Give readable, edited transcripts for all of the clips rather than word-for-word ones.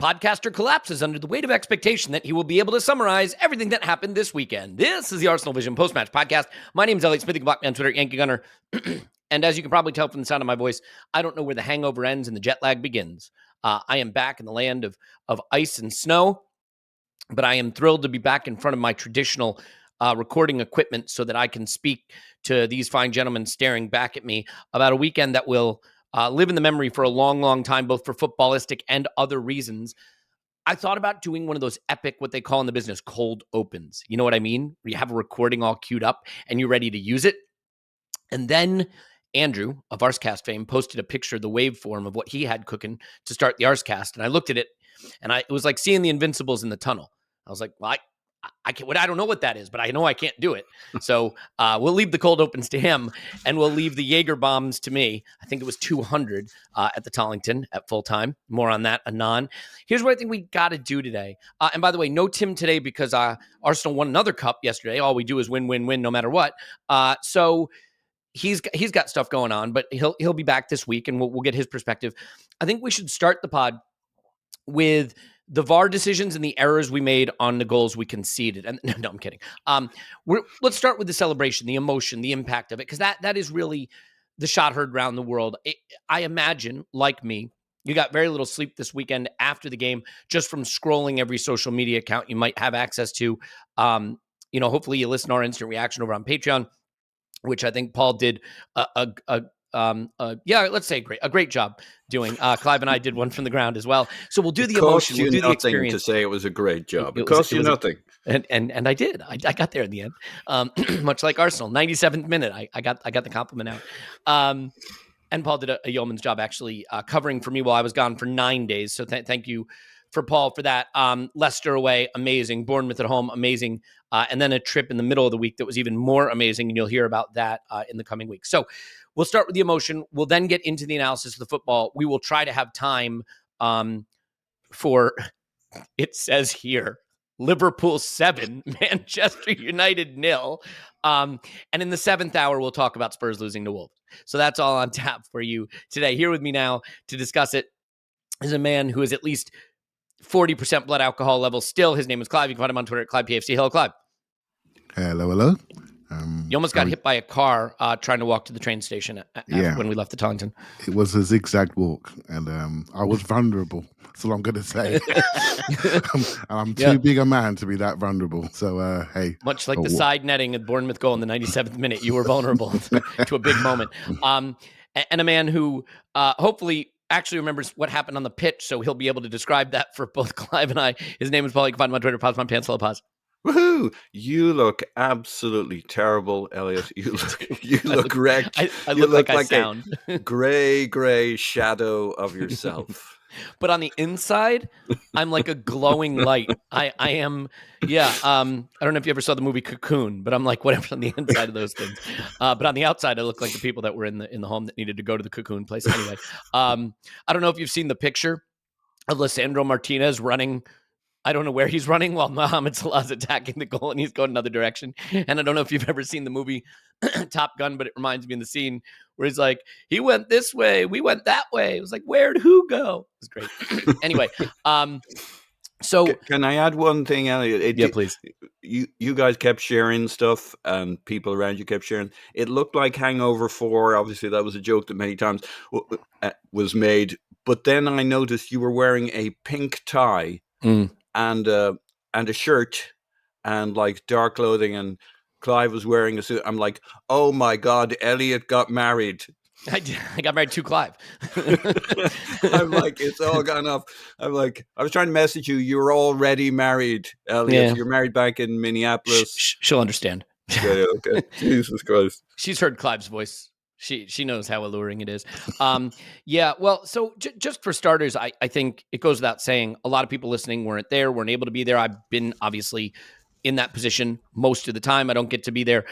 Podcaster collapses under the weight of expectation that he will be able to summarize everything that happened this weekend. This is the ArsenalVision Post-Match Podcast. My name is Elliot Smith. You can block me on Twitter, Yankee Gunner. And as you can probably tell from the sound of my voice, I don't know where the hangover ends and the jet lag begins. I am back in the land of ice and snow, but I am thrilled to be back in front of my traditional recording equipment so that I can speak to these fine gentlemen staring back at me about a weekend that will live in the memory for a long, long time, both for footballistic and other reasons. I thought about doing one of those epic, what they call in the business, cold opens. You know what I mean? Where you have a recording all queued up and you're ready to use it. And then Andrew of Arscast fame posted a picture of the waveform of what he had cooking to start the Arscast. And I looked at it and it was like seeing the Invincibles in the tunnel. I was like, well, I don't know what that is, but I know I can't do it. So we'll leave the cold opens to him, and we'll leave the Jaeger bombs to me. I think it was 200 at the Tollington at full time. More on that anon. Here's what I think we got to do today. And by the way, no Tim today because Arsenal won another cup yesterday. All we do is win, win, win, no matter what. So he's got stuff going on, but he'll be back this week, and we'll get his perspective. I think we should start the pod with the VAR decisions and the errors we made on the goals we conceded. And no, I'm kidding. Let's start with the celebration, the emotion, the impact of it, because that is really the shot heard around the world. I imagine, like me, you got very little sleep this weekend after the game, just from scrolling every social media account you might have access to. Hopefully you listen to our instant reaction over on Patreon, which I think Paul did let's say a great job doing. Clive and I did one from the ground as well. So we'll do the emotion, we'll do the experience. To say it was a great job. It cost you nothing. And I did. I got there in the end. Much like Arsenal, 97th minute, I got the compliment out. And Paul did a yeoman's job actually covering for me while I was gone for 9 days. So thank you for Paul for that. Leicester away, amazing. Bournemouth at home, amazing. And then a trip in the middle of the week that was even more amazing. And you'll hear about that in the coming weeks. So we'll start with the emotion. We'll then get into the analysis of the football. We will try to have time for, it says here, Liverpool 7, Manchester United 0. And in the 7th hour, we'll talk about Spurs losing to Wolves. So that's all on tap for you today. Here with me now to discuss it is a man who is at least 40% blood alcohol level still. His name is Clive. You can find him on Twitter at ClivePFC. Hello, Clive. Hello. You almost got hit by a car trying to walk to the train station when we left the Tollington. It was a zigzag walk, and I was vulnerable. That's all I'm going to say. I'm too big a man to be that vulnerable. So, hey. Much like the side netting at Bournemouth goal in the 97th minute, you were vulnerable to a big moment. And a man who hopefully actually remembers what happened on the pitch, so he'll be able to describe that for both Clive and I. His name is Paul. You can find him on Twitter. Pause my pants. Hello, pause. Woohoo! You look absolutely terrible, Elliot. You look wrecked. I look like I sound. A gray shadow of yourself. But on the inside, I'm like a glowing light. I am, I don't know if you ever saw the movie Cocoon, but I'm like whatever's on the inside of those things. But on the outside, I look like the people that were in the home that needed to go to the Cocoon place anyway. I don't know if you've seen the picture of Lisandro Martinez running. I don't know where he's running while Mohamed Salah's attacking the goal and he's going another direction. And I don't know if you've ever seen the movie Top Gun, but it reminds me of the scene where he's like, he went this way, we went that way. It was like, where'd who go? It was great. Anyway, so can I add one thing, Elliot? Please. You guys kept sharing stuff and people around you kept sharing. It looked like Hangover 4. Obviously, that was a joke that many times was made. But then I noticed you were wearing a pink tie. And a shirt and like dark clothing, and Clive was wearing a suit. I'm like, oh my God, Elliot got married. I got married to Clive. I'm like, it's all gone off. I'm like, I was trying to message you. You're already married, Elliot. Yeah. You're married back in Minneapolis. She'll understand. Okay. Jesus Christ. She's heard Clive's voice. She knows how alluring it is. So just for starters, I think it goes without saying, a lot of people listening weren't able to be there. I've been obviously in that position most of the time. I don't get to be there.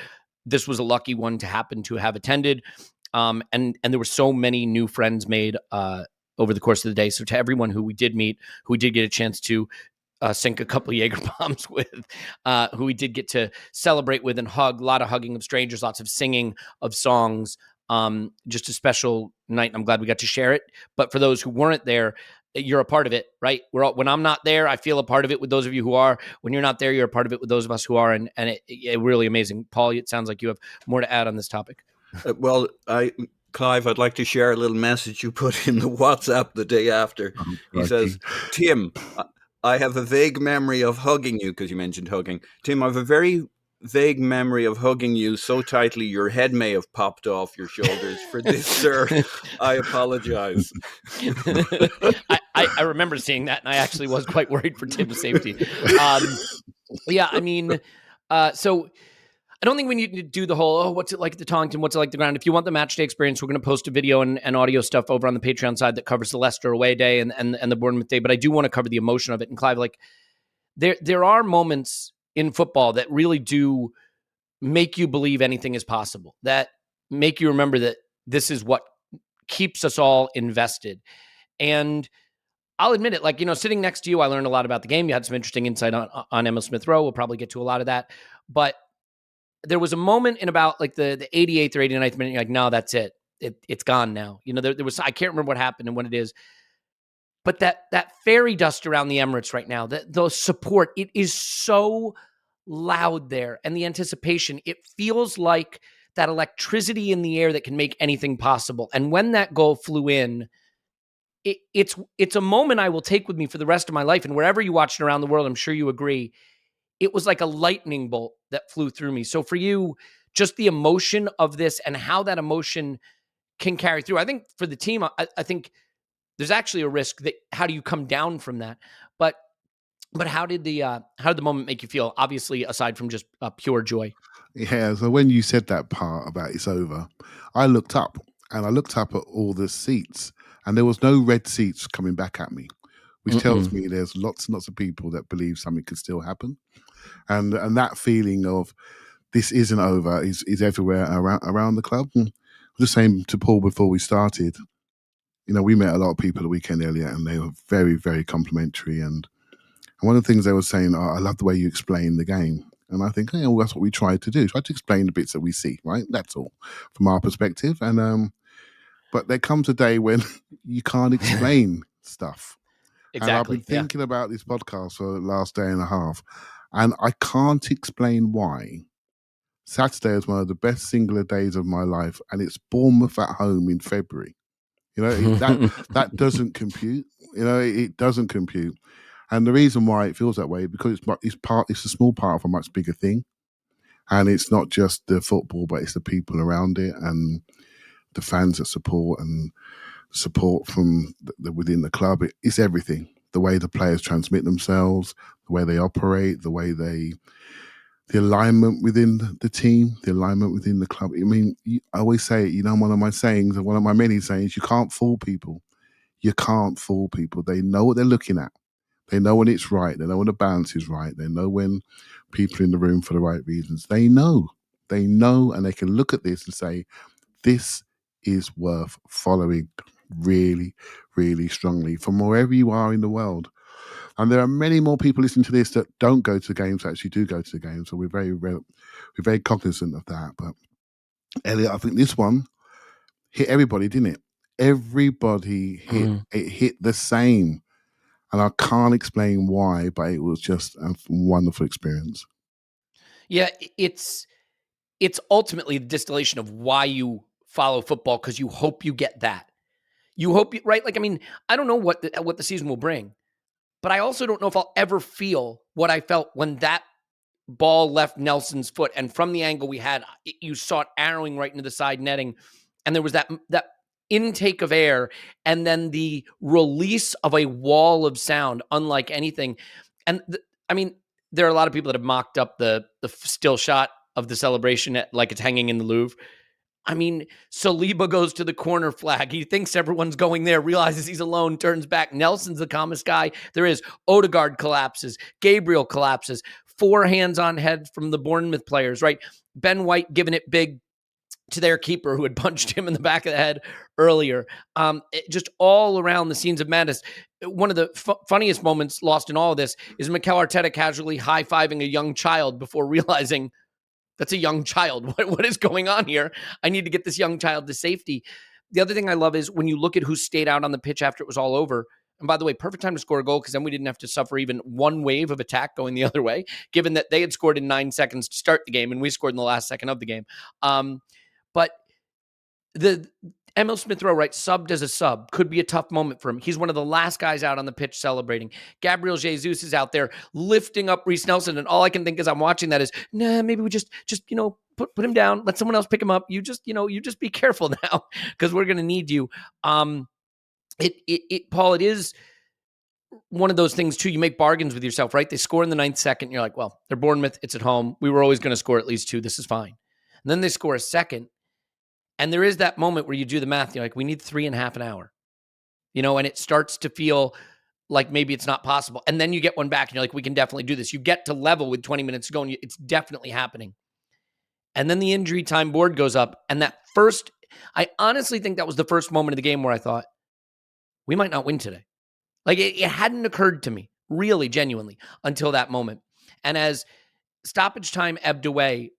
This was a lucky one to happen to have attended. And there were so many new friends made over the course of the day. So to everyone who we did meet, who we did get a chance to sink a couple of Jaeger bombs with, who we did get to celebrate with and hug, a lot of hugging of strangers, lots of singing of songs. Just a special night. I'm glad we got to share it. But for those who weren't there, you're a part of it, right? When I'm not there, I feel a part of it with those of you who are. When you're not there, you're a part of it with those of us who are. And it really amazing. Paul, it sounds like you have more to add on this topic. Well, Clive, I'd like to share a little message you put in the WhatsApp the day after. He says, Tim, I have a vague memory of hugging you, because you mentioned hugging. Tim, I have a very vague memory of hugging you so tightly your head may have popped off your shoulders. For this, sir, I apologize. I remember seeing that, and I actually was quite worried for Tim's safety. Yeah, I mean, so I don't think we need to do the whole, what's it like at the Taunton? What's it like the ground? If you want the match day experience, we're going to post a video and audio stuff over on the Patreon side that covers the Leicester away day and the Bournemouth day. But I do want to cover the emotion of it. And Clive, like, there are moments in football that really do make you believe anything is possible, that make you remember that this is what keeps us all invested. And I'll admit it, like, sitting next to you, I learned a lot about the game. You had some interesting insight on Emil Smith Rowe. We'll probably get to a lot of that. But there was a moment in about like the 88th or 89th minute, you're like, no, that's it. It's gone now. There was, I can't remember what happened and what it is. But that fairy dust around the Emirates right now, the support, it is so loud there. And the anticipation, it feels like that electricity in the air that can make anything possible. And when that goal flew in, it's a moment I will take with me for the rest of my life. And wherever you watch it around the world, I'm sure you agree, it was like a lightning bolt that flew through me. So for you, just the emotion of this and how that emotion can carry through. I think for the team, I think there's actually a risk that how do you come down from that? But how did the moment make you feel? Obviously, aside from just pure joy. Yeah. So when you said that part about it's over, I looked up at all the seats, and there was no red seats coming back at me, which tells me there's lots and lots of people that believe something could still happen, and that feeling of this isn't over is everywhere around the club. And I was just saying to Paul before we started, we met a lot of people the weekend, Elliot, and they were very, very complimentary. And one of the things they were saying, I love the way you explain the game. And I think, well, that's what we try to do. Try to explain the bits that we see, right? That's all from our perspective. And but there comes a day when you can't explain stuff. Exactly. And I've been thinking about this podcast for the last day and a half, and I can't explain why. Saturday is one of the best singular days of my life, and it's Bournemouth at home in February. That doesn't compute. It doesn't compute. And the reason why it feels that way, because it's a small part of a much bigger thing. And it's not just the football, but it's the people around it and the fans that support and support from within the club. It's everything. The way the players transmit themselves, the way they operate, the alignment within the team, the alignment within the club. I mean, I always say it, one of my sayings, one of my many sayings, you can't fool people. You can't fool people. They know what they're looking at. They know when it's right. They know when the balance is right. They know when people are in the room for the right reasons. They know, and they can look at this and say, this is worth following really, really strongly from wherever you are in the world. And there are many more people listening to this that don't go to games, actually do go to the games. So we're very cognizant of that. But Elliot, I think this one hit everybody, didn't it? Everybody hit the same. And I can't explain why, but it was just a wonderful experience. Yeah, it's ultimately the distillation of why you follow football, because you hope you get that. You hope, right? Like, I mean, I don't know what the season will bring, but I also don't know if I'll ever feel what I felt when that ball left Nelson's foot. And from the angle we had, you saw it arrowing right into the side netting. And there was that intake of air and then the release of a wall of sound unlike anything. And I mean, there are a lot of people that have mocked up the still shot of the celebration like it's hanging in the Louvre. I mean, Saliba goes to the corner flag. He thinks everyone's going there, realizes he's alone, turns back. Nelson's the calmest guy there is. Odegaard collapses. Gabriel collapses. 4 hands on head from the Bournemouth players, right? Ben White giving it big to their keeper who had punched him in the back of the head earlier. Just all around the scenes of madness. One of the funniest moments lost in all of this is Mikel Arteta casually high-fiving a young child before realizing that's a young child. What is going on here? I need to get this young child to safety. The other thing I love is when you look at who stayed out on the pitch after it was all over, And by the way, perfect time to score a goal because then we didn't have to suffer even one wave of attack going the other way, given that they had scored in 9 seconds to start the game and we scored in the last second of the game. But the Emil Smith-Rowe, right, subbed as a sub, could be a tough moment for him. He's one of the last guys out on the pitch celebrating. Gabriel Jesus is out there lifting up Reiss Nelson, and all I can think as I'm watching that is, nah, maybe we just put him down, let someone else pick him up. You just be careful now because we're going to need you. Paul, it is one of those things too. You make bargains with yourself, right? They score in the 9th second. You're like, well, they're Bournemouth. It's at home. We were always going to score at least 2. This is fine. And then they score a second. And there is that moment where you do the math. You're like, we need 3.5 an hour, and it starts to feel like maybe it's not possible. And then you get one back and you're like, we can definitely do this. You get to level with 20 minutes to go and it's definitely happening. And then the injury time board goes up. And I honestly think that was the first moment of the game where I thought, we might not win today. Like it hadn't occurred to me, really, genuinely, until that moment. And as stoppage time ebbed away,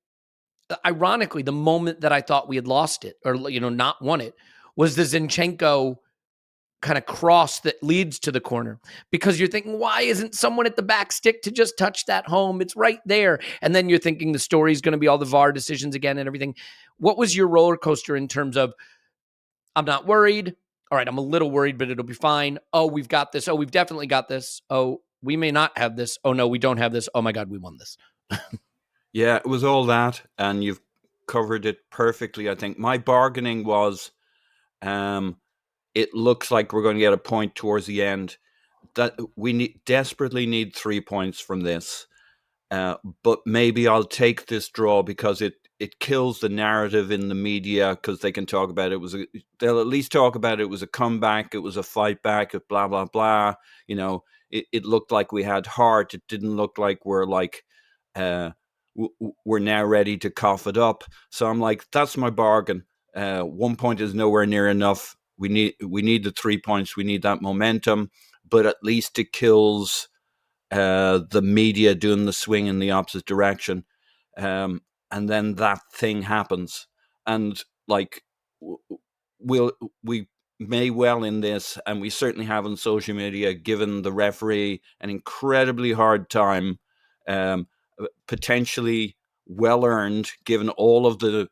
ironically, the moment that I thought we had lost it or, not won it was the Zinchenko kind of cross that leads to the corner, because you're thinking, why isn't someone at the back stick to just touch that home? It's right there. And then you're thinking the story's going to be all the VAR decisions again and everything. What was your roller coaster in terms of, I'm not worried. All right, I'm a little worried, but it'll be fine. Oh, we've got this. Oh, we've definitely got this. Oh, we may not have this. Oh, no, we don't have this. Oh, my God, we won this. Yeah, it was all that, and you've covered it perfectly, I think. My bargaining was, it looks like we're going to get a point towards the end. That we desperately need 3 points from this. But maybe I'll take this draw because it kills the narrative in the media, because they can talk about they'll at least talk about it was a comeback, it was a fight back, blah, blah, blah. It looked like we had heart. It didn't look like we're like, we're now ready to cough it up. So I'm like, that's my bargain. 1 point is nowhere near enough. We need the 3 points. We need that momentum, but at least it kills the media doing the swing in the opposite direction. And then that thing happens. And like, we may well in this, and we certainly have on social media, given the referee an incredibly hard time, potentially well earned, given all of the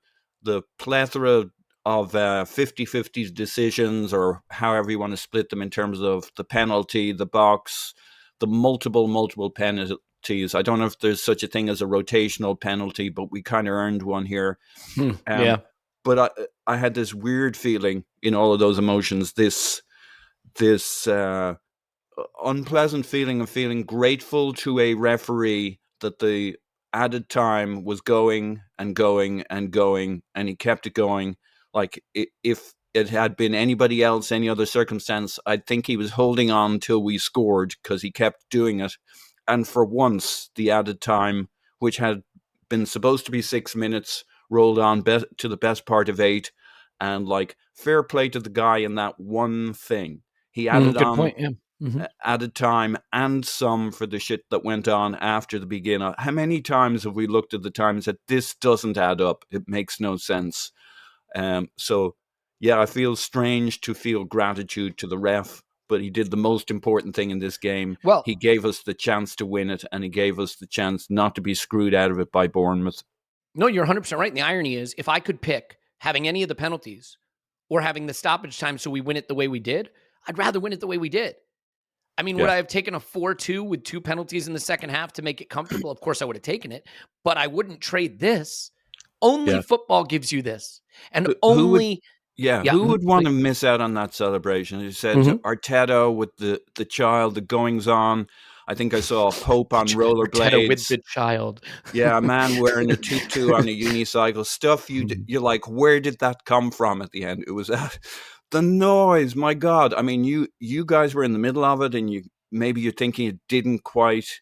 plethora of 50-50 decisions, or however you want to split them in terms of the penalty, the box, the multiple penalties. I don't know if there's such a thing as a rotational penalty, but we kind of earned one here. Yeah. But I had this weird feeling in all of those emotions, this unpleasant feeling of feeling grateful to a referee that the added time was going and going and going, and he kept it going. Like, if it had been anybody else, any other circumstance, I'd think he was holding on till we scored, because he kept doing it. And for once, the added time, which had been supposed to be 6 minutes, rolled on to the best part of 8. And like, fair play to the guy in that one thing. He added good on point, yeah. added time and some for the shit that went on after the beginning. How many times have we looked at the time and said, this doesn't add up, it makes no sense? So yeah, I feel strange to feel gratitude to the ref, but he did the most important thing in this game. Well, he gave us the chance to win it, and he gave us the chance not to be screwed out of it by Bournemouth. No, you're 100% right. And the irony is, if I could pick having any of the penalties or having the stoppage time so we win it the way we did, I'd rather win it the way we did. I mean, would I have taken a 4-2 with 2 penalties in the second half to make it comfortable? Of course I would have taken it, but I wouldn't trade this. Only football gives you this. And who would want to miss out on that celebration? You said Arteta with the child, the goings on. I think I saw a Pope on rollerblades. Arteta with the child. Yeah, a man wearing a tutu on a unicycle. Stuff you're like, where did that come from at the end? It was the noise, my God. I mean, you guys were in the middle of it, and maybe you're thinking it didn't quite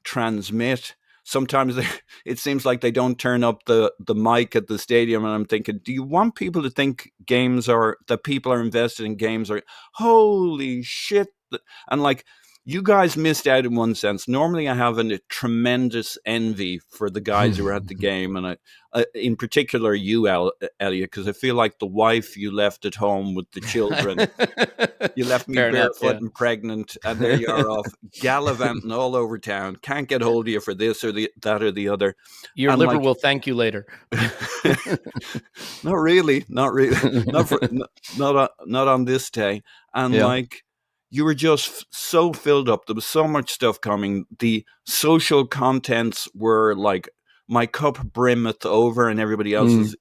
transmit. Sometimes it seems like they don't turn up the mic at the stadium, and I'm thinking, do you want people to think that people are invested in games? Or holy shit! And like, You guys missed out in one sense. Normally, I have a tremendous envy for the guys who were at the game, and in particular you, Elliot, because I feel like the wife you left at home with the children. You left me Fair enough, barefoot yeah. and pregnant, and there you are off gallivanting all over town. Can't get hold of you for this or that or the other. Your And liver will thank you later. Not really, not on this day. And Yeah. you were just so filled up. There was so much stuff coming. The social contents were like, my cup brimmeth over, and everybody else's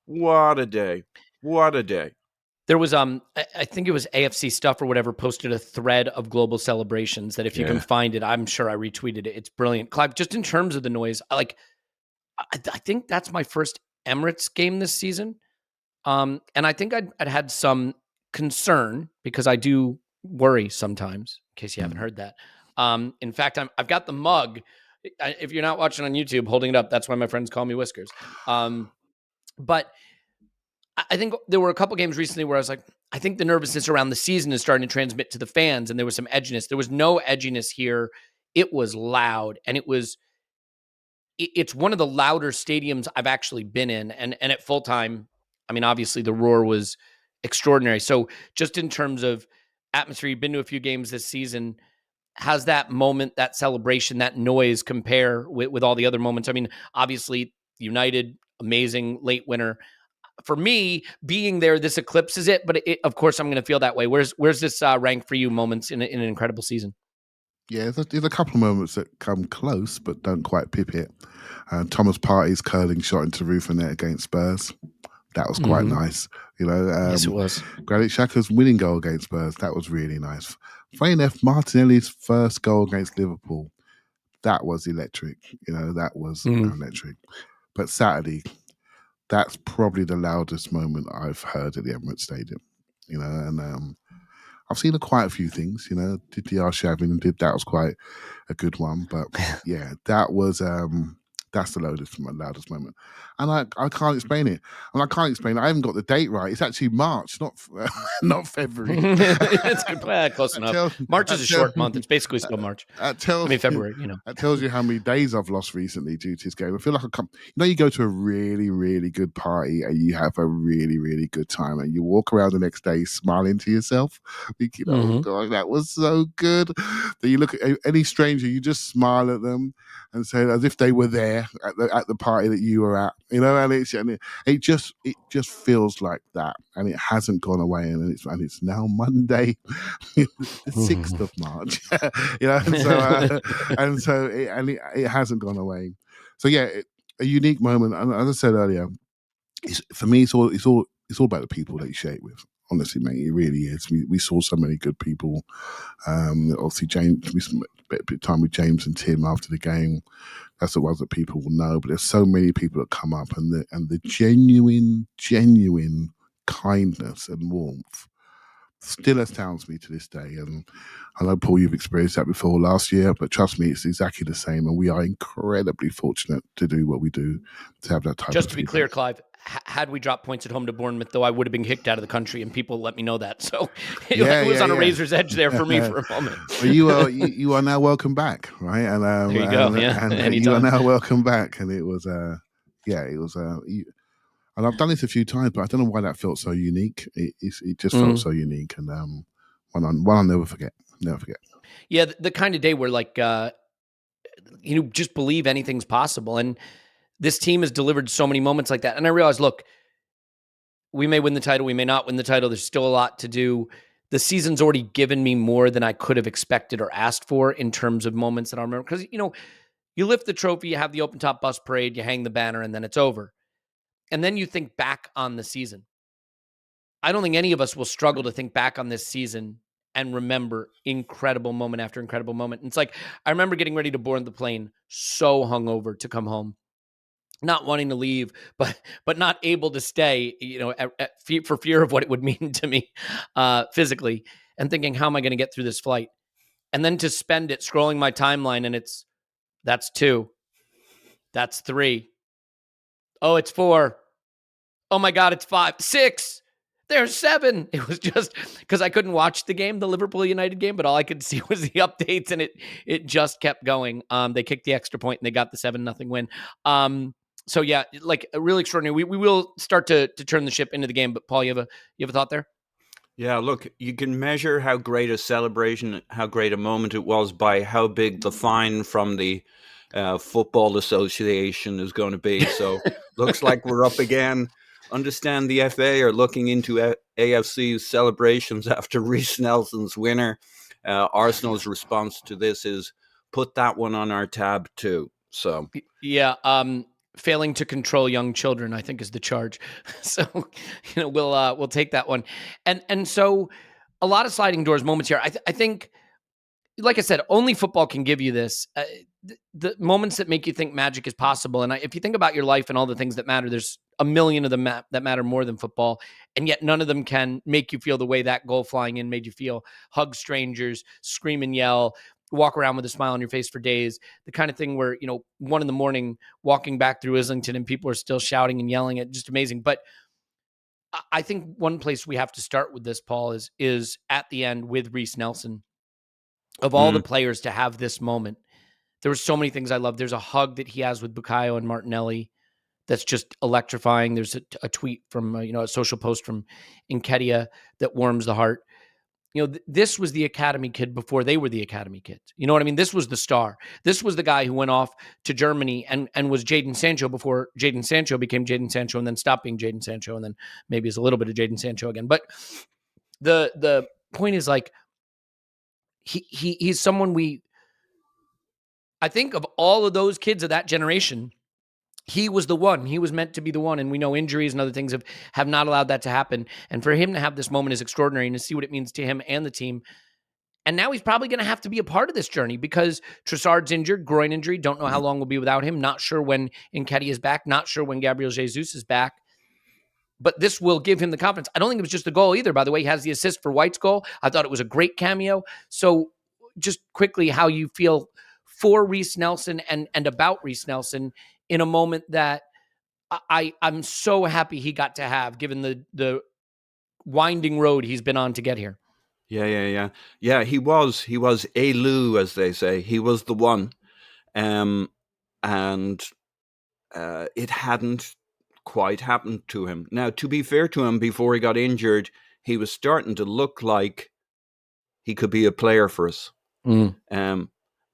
what a day. What a day. There was I think it was AFC Stuff or whatever posted a thread of global celebrations that if you can find it, I'm sure I retweeted it. It's brilliant. Clive, just in terms of the noise, I think that's my first Emirates game this season. And I think I'd had some concern because I do worry sometimes, in case you haven't heard that. In fact, I've got the mug. If you're not watching on YouTube, holding it up, that's why my friends call me Whiskers. But I think there were a couple games recently where I was like, I think the nervousness around the season is starting to transmit to the fans, and there was some edginess. There was no edginess here. It was loud, and it's one of the louder stadiums I've actually been in. And at full time, I mean, obviously the roar was extraordinary. So just in terms of atmosphere, you've been to a few games this season. How's that moment, that celebration, that noise compare with all the other moments? I mean, obviously United, amazing late winner. For me, being there, this eclipses it. But of course, I'm going to feel that way. Where's this rank for you moments in an incredible season? Yeah, there's a couple of moments that come close but don't quite pip it. Thomas Partey's curling shot into the roof of net against Spurs. That was quite nice. Yes, it was. Granit Xhaka's winning goal against Spurs. That was really nice. Funny enough, Martinelli's first goal against Liverpool. That was electric. That was electric. But Saturday, that's probably the loudest moment I've heard at the Emirates Stadium. And I've seen quite a few things. Did the Arshavin and that was quite a good one. But yeah, that was that's the loudest moment. And I can't explain it. And I can't explain it. I haven't got the date right. It's actually March, not February. It's good. Close enough. March is a short month. It's basically still March. February, That tells you how many days I've lost recently due to this game. I feel like you go to a really, really good party and you have a really, really good time and you walk around the next day smiling to yourself, thinking, oh God, that was so good. Then you look at any stranger, you just smile at them and say as if they were there at the party that you were at, and it just feels like that, and it hasn't gone away, and it's now Monday, the 6th of March, it hasn't gone away. So yeah, a unique moment, and as I said earlier, for me, it's all about the people that you share it with. Honestly, mate, it really is. We saw so many good people. Obviously, James, we spent a bit of time with James and Tim after the game. That's the ones that people will know. But there's so many people that come up, and the genuine kindness and warmth still astounds me to this day. And I know, Paul, you've experienced that before last year, but trust me, it's exactly the same. And we are incredibly fortunate to do what we do, to have that type of Just to be feedback. clear, Clive, had we dropped points at home to Bournemouth, though, I would have been kicked out of the country, and people let me know that. So it was on a razor's edge there for me for a moment. Well, you are now welcome back, right? And there you go. And you are now welcome back. And it was, and I've done this a few times, but I don't know why that felt so unique. It just felt so unique, and one I'll never forget. Never forget. Yeah, the kind of day where just believe anything's possible, and this team has delivered so many moments like that. And I realized, look, we may win the title, we may not win the title. There's still a lot to do. The season's already given me more than I could have expected or asked for in terms of moments that I remember. Because, you lift the trophy, you have the open top bus parade, you hang the banner, and then it's over. And then you think back on the season. I don't think any of us will struggle to think back on this season and remember incredible moment after incredible moment. And it's like, I remember getting ready to board the plane, so hungover to come home, not wanting to leave, but not able to stay, for fear of what it would mean to me physically, and thinking, how am I going to get through this flight? And then to spend it scrolling my timeline, and that's 2, that's 3. Oh, it's 4. Oh my God, it's 5, 6. there's 7. It was just because I couldn't watch the game, the Liverpool United game, but all I could see was the updates, and it just kept going. They kicked the extra point and they got the 7-0 win. So yeah, like really extraordinary. We will start to turn the ship into the game. But Paul, you have a thought there? Yeah, look, you can measure how great a celebration, how great a moment it was by how big the fine from the Football Association is going to be. So looks like we're up again. Understand the FA are looking into AFC's celebrations after Reiss Nelson's winner. Arsenal's response to this is put that one on our tab too. So yeah, failing to control young children, I think, is the charge. So we'll take that one. And so a lot of sliding doors moments here. I think, like I said, only football can give you this. The moments that make you think magic is possible. And if you think about your life and all the things that matter, there's a million of them that matter more than football. And yet none of them can make you feel the way that goal flying in made you feel. Hug strangers, scream and yell, walk around with a smile on your face for days. The kind of thing where, 1 a.m, walking back through Islington and people are still shouting and yelling. It's just amazing. But I think one place we have to start with this, Paul, is at the end with Reiss Nelson. Of all the players to have this moment, there were so many things I love. There's a hug that he has with Bukayo and Martinelli that's just electrifying. There's a tweet from, a social post from Nketiah that warms the heart. This was the academy kid before they were the academy kids. You know what I mean? This was the star. This was the guy who went off to Germany and was Jadon Sancho before Jadon Sancho became Jadon Sancho and then stopped being Jadon Sancho and then maybe is a little bit of Jadon Sancho again. But the point is, like, he's someone I think of all of those kids of that generation, he was the one. He was meant to be the one. And we know injuries and other things have not allowed that to happen. And for him to have this moment is extraordinary, and to see what it means to him and the team. And now he's probably going to have to be a part of this journey because Trossard's injured, groin injury. Don't know how long we'll be without him. Not sure when Nketiah is back. Not sure when Gabriel Jesus is back. But this will give him the confidence. I don't think it was just the goal either. By the way, he has the assist for White's goal. I thought it was a great cameo. So just quickly, how you feel for Reiss Nelson and about Reiss Nelson in a moment that I'm so happy he got to have, given the winding road he's been on to get here. Yeah, he was a Lou, as they say. He was the one. And it hadn't quite happened to him. Now, to be fair to him, before he got injured, he was starting to look like he could be a player for us.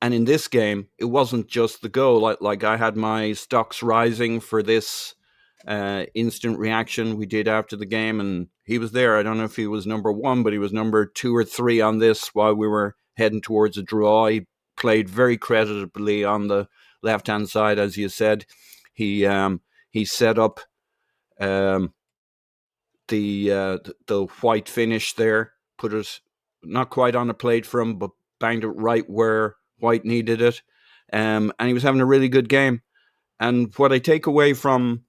And in this game, it wasn't just the goal. Like I had my stocks rising for this instant reaction we did after the game, and he was there. I don't know if he was number 1, but he was number 2 or 3 on this while we were heading towards a draw. He played very creditably on the left-hand side, as you said. He set up the White finish there, put it not quite on a plate for him, but banged it right where White needed it. And he was having a really good game. And what I take away from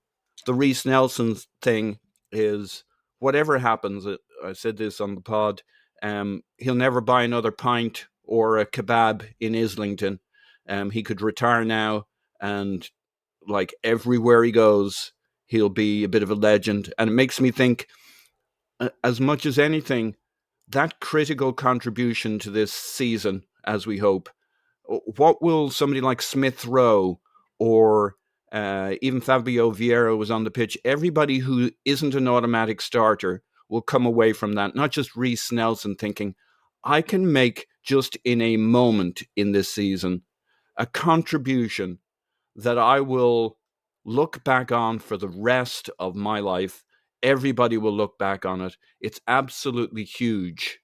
the Reiss Nelson thing is, whatever happens, I said this on the pod, he'll never buy another pint or a kebab in Islington. He could retire now, and like everywhere he goes, he'll be a bit of a legend. And it makes me think, as much as anything, that critical contribution to this season, as we hope, what will somebody like Smith Rowe or even Fabio Vieira was on the pitch, everybody who isn't an automatic starter will come away from that, not just Reiss Nelson, thinking, I can make, just in a moment in this season, a contribution that I will look back on for the rest of my life. Everybody will look back on it. It's absolutely huge.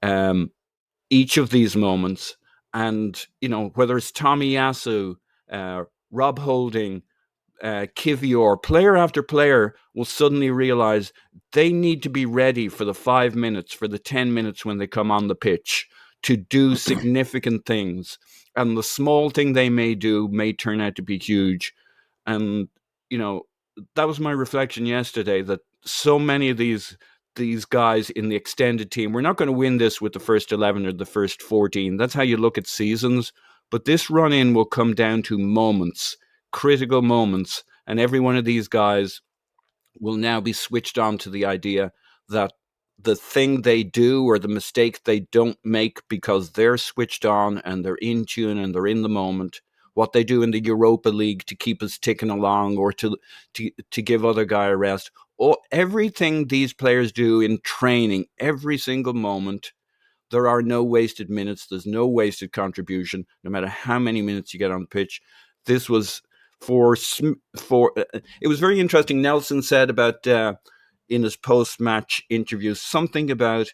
Each of these moments. And, whether it's Tommy Yasu, Rob Holding, Kivior, player after player will suddenly realize they need to be ready for the 5 minutes, for the 10 minutes when they come on the pitch to do significant things. And the small thing they may do may turn out to be huge. And, that was my reflection yesterday, that so many of these guys in the extended team, we're not going to win this with the first 11 or the first 14. That's how you look at seasons. But this run-in will come down to moments, critical moments. And every one of these guys will now be switched on to the idea that the thing they do or the mistake they don't make because they're switched on and they're in tune and they're in the moment, what they do in the Europa League to keep us ticking along or to give other guy a rest, or everything these players do in training, every single moment, there are no wasted minutes. There's no wasted contribution, no matter how many minutes you get on the pitch. This was it was very interesting. Nelson said about in his post-match interview something about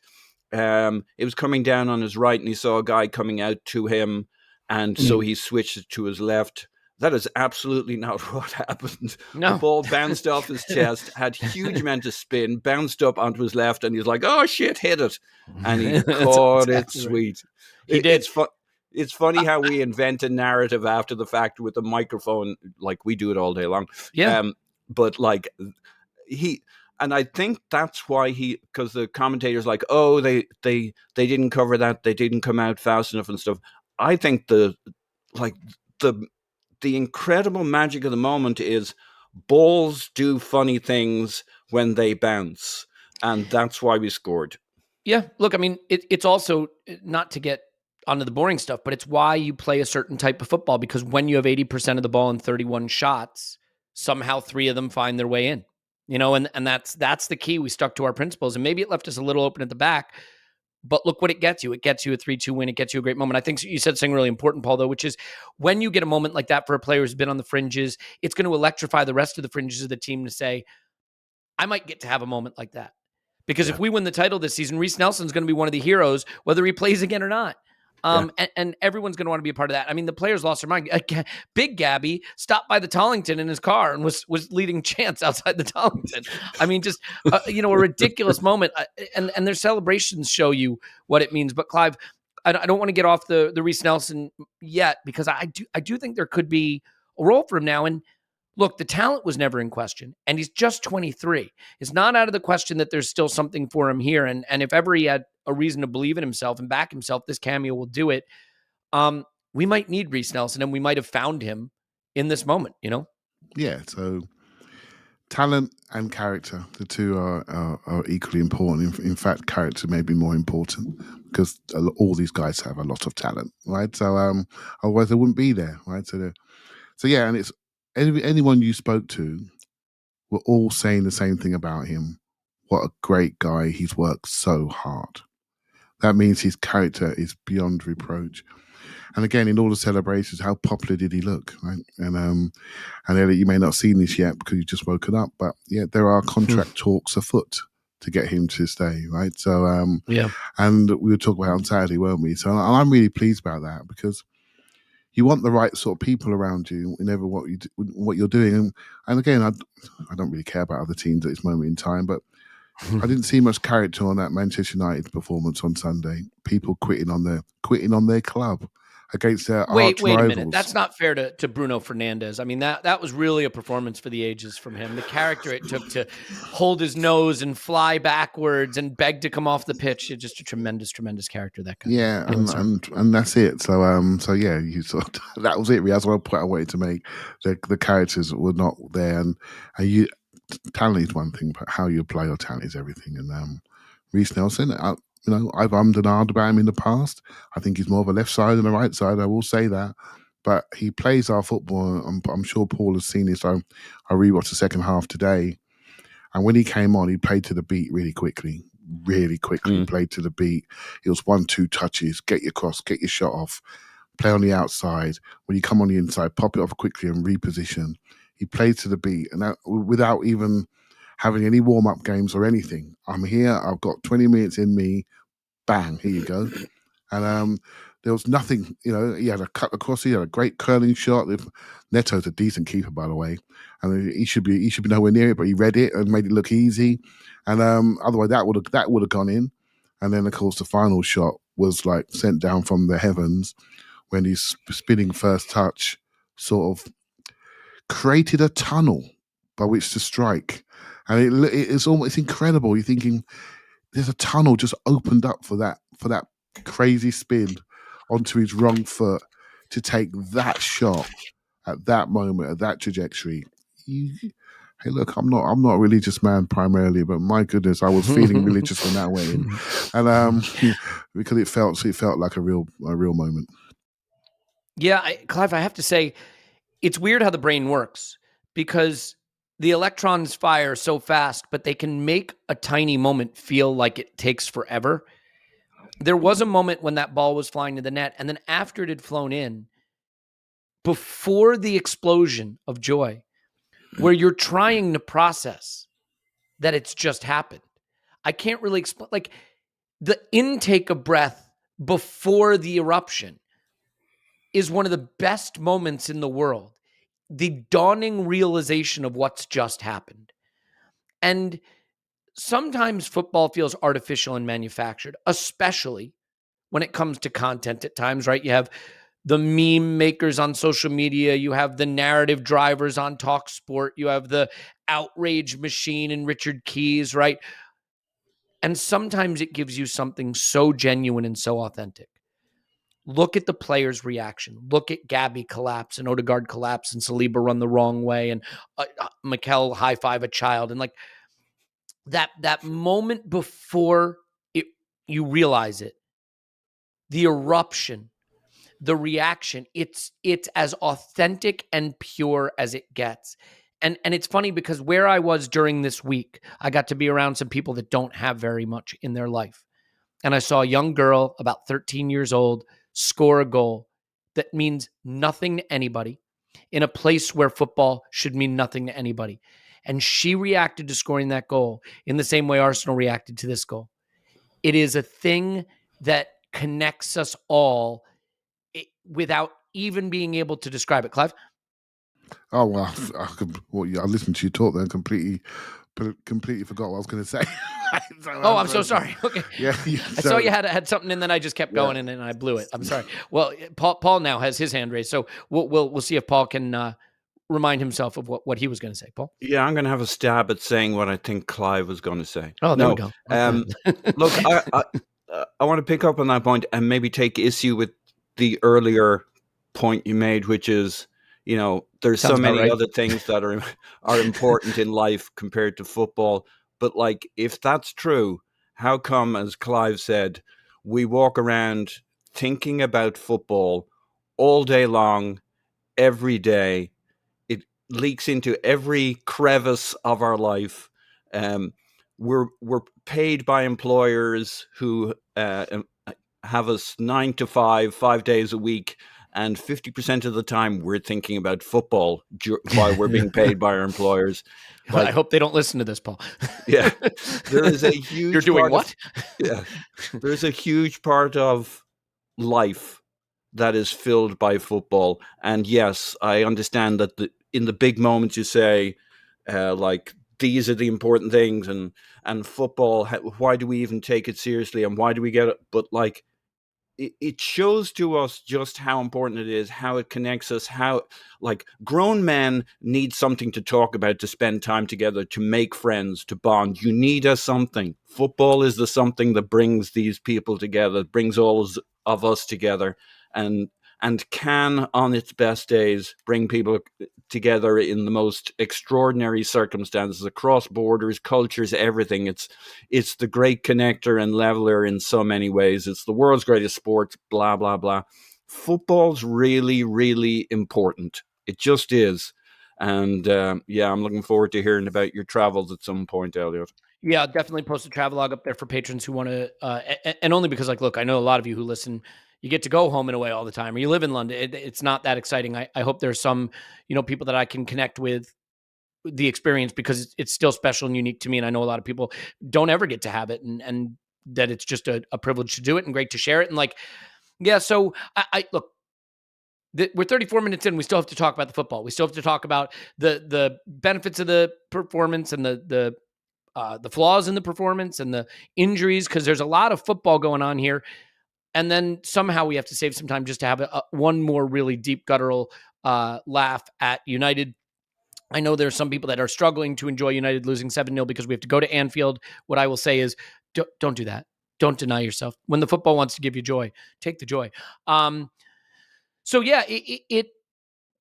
it was coming down on his right and he saw a guy coming out to him, and so he switched it to his left. That is absolutely not what happened. No. The ball bounced off his chest, had huge amount of spin, bounced up onto his left, and he's like, "Oh shit, hit it!" And he caught it sweet. He did. It's funny how we invent a narrative after the fact with a microphone, like we do it all day long. Yeah. But like and I think that's why because the commentators like, oh, they didn't cover that, they didn't come out fast enough and stuff. I think the incredible magic of the moment is balls do funny things when they bounce, and that's why we scored. Yeah, look, I mean, it's also not to get onto the boring stuff, but it's why you play a certain type of football, because when you have 80% of the ball in 31 shots, somehow 3 of them find their way in. And that's the key. We stuck to our principles, and maybe it left us a little open at the back. But look what it gets you. It gets you a 3-2 win. It gets you a great moment. I think you said something really important, Paul, though, which is when you get a moment like that for a player who's been on the fringes, it's going to electrify the rest of the fringes of the team to say, I might get to have a moment like that. Because if we win the title this season, Reiss Nelson's going to be one of the heroes, whether he plays again or not. And everyone's going to want to be a part of that. I mean, the players lost their mind. Big Gabby stopped by the Tollington in his car and was leading chants outside the Tollington. I mean, just, a ridiculous moment. And their celebrations show you what it means. But Clive, I don't want to get off the Reiss Nelson yet, because I do think there could be a role for him now. And look, the talent was never in question, and he's just 23. It's not out of the question that there's still something for him here. And if ever he had a reason to believe in himself and back himself, this cameo will do it. We might need Reiss Nelson, and we might have found him in this moment, Yeah, so talent and character, the two are equally important. In fact, character may be more important, because all these guys have a lot of talent, right? So otherwise they wouldn't be there, right? So yeah, and it's anyone you spoke to were all saying the same thing about him. What a great guy. He's worked so hard. That means his character is beyond reproach. And again, in all the celebrations, how popular did he look, right? And Elliot, you may not have seen this yet because you've just woken up, but yeah, there are contract talks afoot to get him to stay, right? So and we were talking about it on Saturday, weren't we? So I'm really pleased about that, because you want the right sort of people around you whenever what you're doing. And again, I don't really care about other teams at this moment in time, but I didn't see much character on that Manchester United performance on Sunday. People quitting on their club against their arch Wait a rivals. minute. That's not fair to Bruno Fernandes. I mean, that was really a performance for the ages from him. The character it took to hold his nose and fly backwards and beg to come off the pitch. It's just a tremendous, tremendous character, that guy. Yeah, and that's it. So yeah, you sort of, that was it. Really, that's what I wanted to make. The characters were not there, and you. Talent is one thing, but how you apply your talent is everything. And Reiss Nelson, I've ummed and ahed about him in the past. I think he's more of a left side than a right side. I will say that, but he plays our football. I'm sure Paul has seen this. I rewatched the second half today, and when he came on, he played to the beat really quickly. Played to the beat. It was 1-2 touches, get your cross, get your shot off, play on the outside. When you come on the inside, pop it off quickly and reposition. He played to the beat, and that, without even having any warm-up games or anything. I'm here, I've got 20 minutes in me, bang, here you go. And there was nothing, he had a cut across, he had a great curling shot. Neto's a decent keeper, by the way, and he should be nowhere near it, but he read it and made it look easy. And otherwise that would have gone in. And then, of course, the final shot was like sent down from the heavens when his spinning first touch sort of created a tunnel by which to strike, and it's incredible. You're thinking there's a tunnel just opened up for that crazy spin onto his wrong foot to take that shot at that moment, at that trajectory. Hey, look, I'm not a religious man primarily, but my goodness, I was feeling religious when that went in, and because it felt like a real moment. Yeah, Clive, I have to say, it's weird how the brain works, because the electrons fire so fast, but they can make a tiny moment feel like it takes forever. There was a moment when that ball was flying to the net, and then after it had flown in, before the explosion of joy, where you're trying to process that it's just happened. I can't really explain, like, the intake of breath before the eruption is one of the best moments in the world. The dawning realization of what's just happened. And sometimes football feels artificial and manufactured, especially when it comes to content at times, right? You have the meme makers on social media, you have the narrative drivers on Talk Sport, you have the outrage machine and Richard Keys, right? And sometimes it gives you something so genuine and so authentic. Look at the player's reaction. Look at Gabby collapse and Odegaard collapse and Saliba run the wrong way and Mikel high five a child, and like that moment before you realize it, the eruption, the reaction, it's as authentic and pure as it gets. And it's funny because where I was during this week, I got to be around some people that don't have very much in their life. And I saw a young girl about 13 years old score a goal that means nothing to anybody in a place where football should mean nothing to anybody. And she reacted to scoring that goal in the same way Arsenal reacted to this goal. It is a thing that connects us all without even being able to describe it. Clive? Oh, well, I listened to you talk there and completely forgot what I was going to say. I'm so sorry. Okay. Yeah, I saw you had something, and then I just kept going, and then I blew it. I'm sorry. Well, Paul now has his hand raised, so we'll see if Paul can remind himself of what he was going to say. Paul? Yeah, I'm going to have a stab at saying what I think Clive was going to say. Oh, there we go. Look, I want to pick up on that point and maybe take issue with the earlier point you made, which is, there's so many other things that are important in life compared to football. But like, if that's true, how come, as Clive said, we walk around thinking about football all day long, every day? It leaks into every crevice of our life. We're paid by employers who have us 9 to 5, 5 days a week, and 50% of the time we're thinking about football while we're being paid by our employers. I hope they don't listen to this, Paul. Yeah, there is a huge. You're doing what? There's a huge part of life that is filled by football, and yes, I understand that in the big moments you say, like, these are the important things, and football. Why do we even take it seriously, and why do we get it? But like, it shows to us just how important it is, how it connects us, how, like, grown men need something to talk about, to spend time together, to make friends, to bond. You need something. Football is the something that brings these people together, brings all of us together, and can, on its best days, bring people together in the most extraordinary circumstances, across borders, cultures, everything. It's the great connector and leveler in so many ways. It's the world's greatest sport, blah, blah, blah. Football's really, really important. It just is. And I'm looking forward to hearing about your travels at some point, Elliot. Yeah, definitely post a travelogue up there for patrons who want to, and only because, like, look, I know a lot of you who listen, you get to go home and away all the time, or you live in London. It's not that exciting. I hope there's some, people that I can connect with the experience, because it's still special and unique to me. And I know a lot of people don't ever get to have it, and that it's just a privilege to do it and great to share it. And like, yeah, so I look, we're 34 minutes in. We still have to talk about the football. We still have to talk about the benefits of the performance and the flaws in the performance and the injuries, because there's a lot of football going on here. And then somehow we have to save some time just to have one more really deep guttural laugh at United. I know there's some people that are struggling to enjoy United losing 7-0 because we have to go to Anfield. What I will say is, don't do that. Don't deny yourself. When the football wants to give you joy, take the joy. So yeah,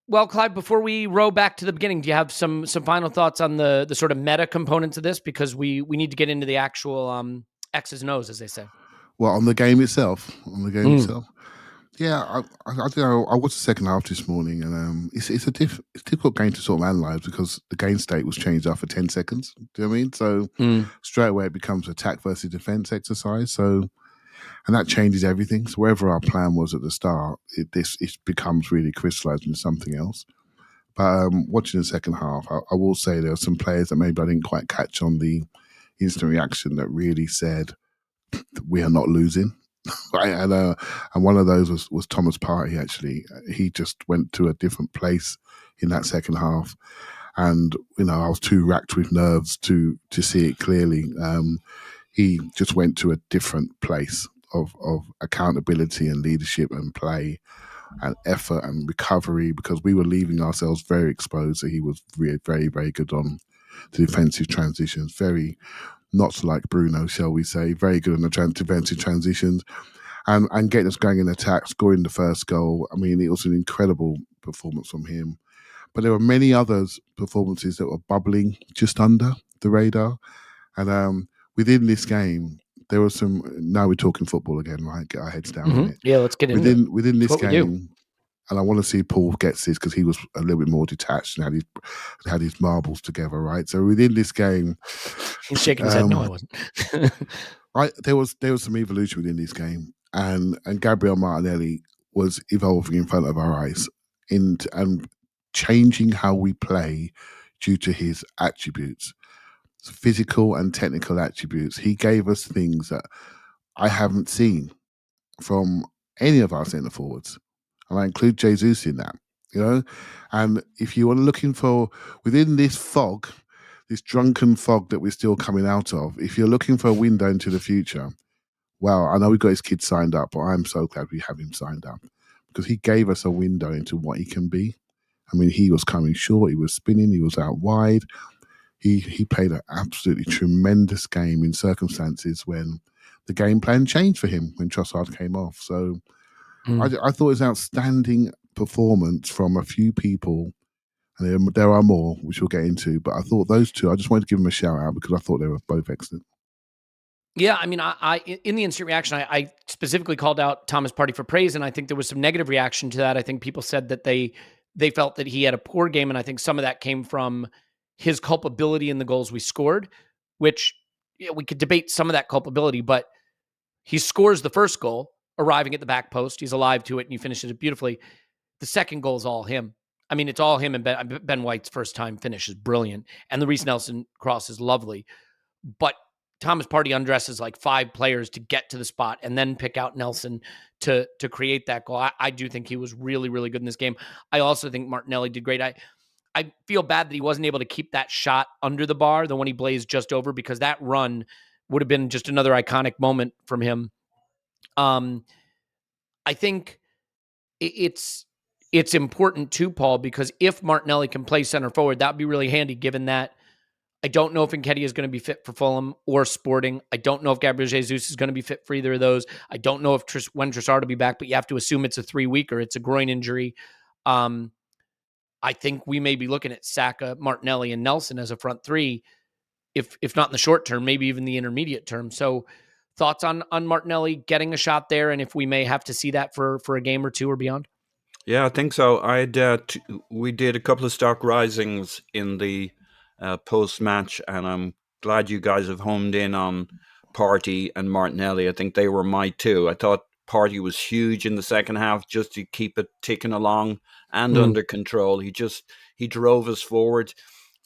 Well, Clive, before we row back to the beginning, do you have some final thoughts on the sort of meta components of this? Because we need to get into the actual X's and O's, as they say. Well, on the game itself, yeah, I don't know. I watched the second half this morning, and it's a difficult game to sort of analyze because the game state was changed after 10 seconds. Do you know what I mean? So straight away it becomes attack versus defense exercise. So, and that changes everything. So wherever our plan was at the start, it becomes really crystallized into something else. But watching the second half, I will say there are some players that maybe I didn't quite catch on the instant reaction that really said we are not losing. Right, and one of those was Thomas Partey. Actually, he just went to a different place in that second half, and I was too racked with nerves to see it clearly. He just went to a different place of accountability and leadership and play and effort and recovery, because we were leaving ourselves very exposed. So he was very, very, very good on the defensive transitions. Very not like Bruno, shall we say, very good on the defensive transitions. And getting us going in attack, scoring the first goal. I mean, it was an incredible performance from him. But there were many others performances that were bubbling just under the radar. And within this game, there was some. Now we're talking football again, right? Get our heads down on it. Yeah, let's get into it. Within this game, and I want to see Paul gets this because he was a little bit more detached and had his marbles together, right? So within this game, he's shaking his head. No, I wasn't. There was some evolution within this game. And Gabriel Martinelli was evolving in front of our eyes and changing how we play due to his attributes, physical and technical attributes. He gave us things that I haven't seen from any of our centre forwards, and I include Jesus in that. And if you are looking for within this fog, this drunken fog that we're still coming out of, if you're looking for a window into the future. Well, I know we got his kid signed up, but I'm so glad we have him signed up because he gave us a window into what he can be. I mean, he was coming short, he was spinning, he was out wide. He played an absolutely tremendous game in circumstances when the game plan changed for him when Trossard came off. So I thought it was an outstanding performance from a few people. And there are more, which we'll get into. But I thought those two, I just wanted to give them a shout out because I thought they were both excellent. Yeah, I mean, I in the instant reaction, I specifically called out Thomas Partey for praise, and I think there was some negative reaction to that. I think people said that they felt that he had a poor game, and I think some of that came from his culpability in the goals we scored, which we could debate some of that culpability, but he scores the first goal, arriving at the back post. He's alive to it, and he finishes it beautifully. The second goal is all him. I mean, it's all him, and Ben White's first time finish is brilliant, and the Reiss Nelson cross is lovely, but Thomas Partey undresses like 5 players to get to the spot and then pick out Nelson to create that goal. I do think he was really, really good in this game. I also think Martinelli did great. I feel bad that he wasn't able to keep that shot under the bar, the one he blazed just over, because that run would have been just another iconic moment from him. I think it's important too, Paul, because if Martinelli can play center forward, that would be really handy, given that I don't know if Nketiah is going to be fit for Fulham or Sporting. I don't know if Gabriel Jesus is going to be fit for either of those. I don't know if when Trossard will be back, but you have to assume it's a 3-weeker. It's a groin injury. I think we may be looking at Saka, Martinelli, and Nelson as a front three, if not in the short term, maybe even the intermediate term. So thoughts on Martinelli getting a shot there, and if we may have to see that for a game or two or beyond? Yeah, I think so. We did a couple of stock risings in the post-match, and I'm glad you guys have homed in on Partey and Martinelli. I think they were my two. I thought Partey was huge in the second half just to keep it ticking along and under control. He drove us forward.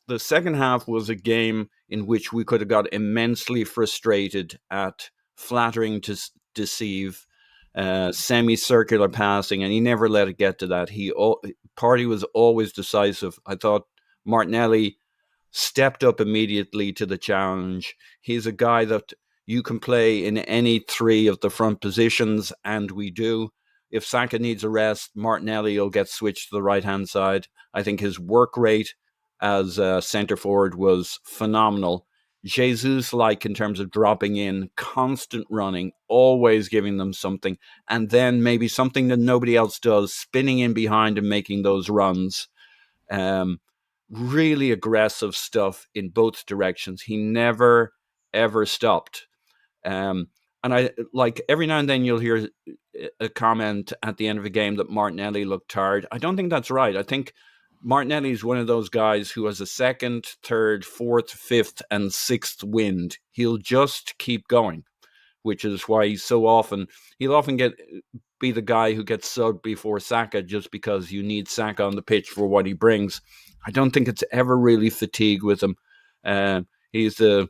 The second half was a game in which we could have got immensely frustrated at flattering to deceive, semicircular passing, and he never let it get to that. Partey was always decisive. I thought Martinelli stepped up immediately to the challenge. He's a guy that you can play in any 3 of the front positions, and we do. If Saka needs a rest, Martinelli will get switched to the right-hand side. I think his work rate as centre forward was phenomenal. Jesus-like in terms of dropping in, constant running, always giving them something, and then maybe something that nobody else does, spinning in behind and making those runs. Really aggressive stuff in both directions. He never, ever stopped. And I like every now and then you'll hear a comment at the end of a game that Martinelli looked tired. I don't think that's right. I think Martinelli is one of those guys who has a second, third, fourth, fifth, and sixth wind. He'll just keep going, which is why he'll often be the guy who gets subbed before Saka just because you need Saka on the pitch for what he brings. I don't think it's ever really fatigue with him. He's the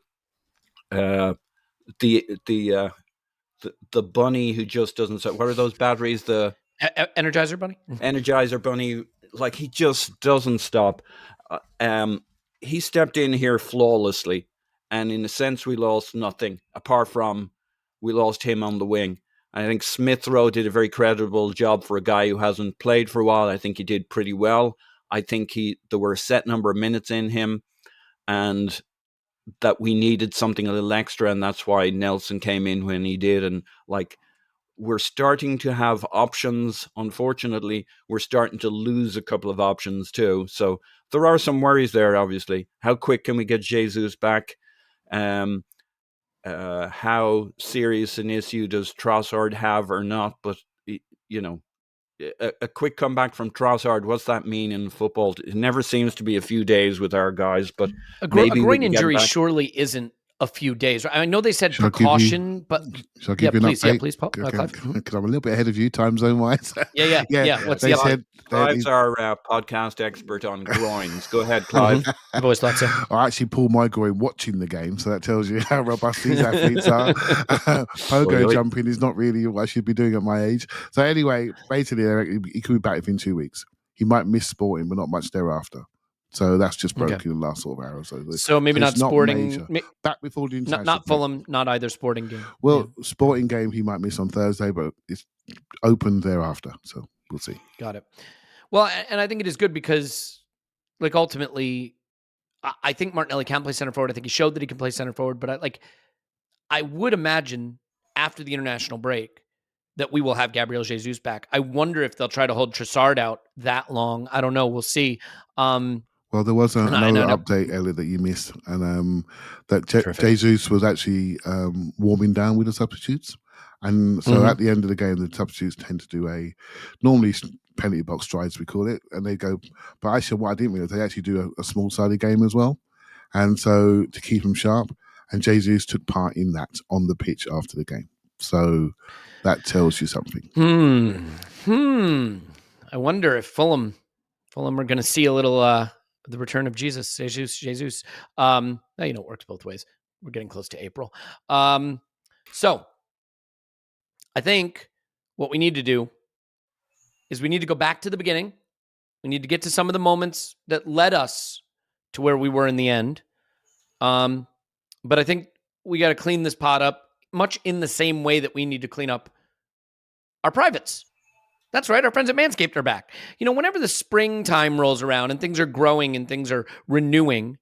bunny who just doesn't. What are those batteries? The Energizer Bunny. Energizer Bunny. Like he just doesn't stop. He stepped in here flawlessly, and in a sense, we lost nothing apart from we lost him on the wing. I think Smith Rowe did a very credible job for a guy who hasn't played for a while. I think he did pretty well. I think there were a set number of minutes in him, and that we needed something a little extra, and that's why Nelson came in when he did. And like, we're starting to have options. Unfortunately, we're starting to lose a couple of options too. So there are some worries there, obviously. How quick can we get Jesus back? How serious an issue does Trossard have or not? But, you know, a quick comeback from Trossard, what's that mean in football? It never seems to be a few days with our guys, but a groin injury surely isn't a few days. I know they said precaution, but shall I give you an update? Yeah, please, Paul. Because I'm a little bit ahead of you time zone wise. Yeah. What's the update? Clive's our podcast expert on groins. Go ahead, Clive. I've always thought so. I actually pulled my groin watching the game, so that tells you how robust these athletes are. Pogo jumping is not really what I should be doing at my age. So anyway, basically, he could be back within 2 weeks. He might miss Sporting, but not much thereafter. So that's just broken in the last sort of hour or so. So maybe not Sporting. Back before the international. Not Fulham, not either Sporting game. Well, Sporting game he might miss on Thursday, but it's open thereafter. So we'll see. Got it. Well, and I think it is good because, like, ultimately, I think Martinelli can play center forward. I think he showed that he can play center forward. But I would imagine after the international break that we will have Gabriel Jesus back. I wonder if they'll try to hold Trossard out that long. I don't know. We'll see. Well, there was another update, Elliot, that you missed, and that Jesus was actually warming down with the substitutes. And so at the end of the game, the substitutes tend to do normally penalty box strides, we call it, and they go, but actually what I didn't realize, they actually do a small-sided game as well. And so to keep them sharp, and Jesus took part in that on the pitch after the game. So that tells you something. I wonder if Fulham are going to see a little... the return of Jesus. Now, it works both ways. We're getting close to April. So I think what we need to do is we need to go back to the beginning. We need to get to some of the moments that led us to where we were in the end. But I think we got to clean this pot up much in the same way that we need to clean up our privates. That's right. Our friends at Manscaped are back. Whenever the springtime rolls around and things are growing and things are renewing,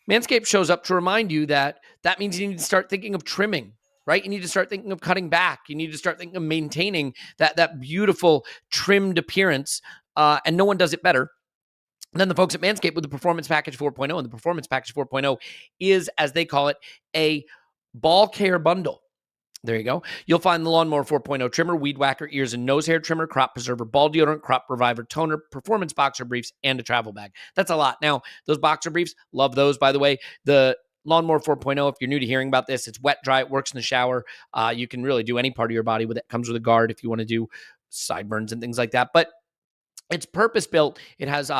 Manscaped shows up to remind you that means you need to start thinking of trimming, right? You need to start thinking of cutting back. You need to start thinking of maintaining that beautiful trimmed appearance. And no one does it better than the folks at Manscaped with the Performance Package 4.0. And the Performance Package 4.0 is, as they call it, a ball care bundle. There you go. You'll find the Lawnmower 4.0 trimmer, weed whacker, ears and nose hair trimmer, crop preserver, ball deodorant, crop reviver, toner, performance boxer briefs, and a travel bag. That's a lot. Now, those boxer briefs, love those, by the way. The Lawnmower 4.0, if you're new to hearing about this, it's wet, dry, it works in the shower. You can really do any part of your body with it. Comes with a guard if you want to do sideburns and things like that. But it's purpose-built. It has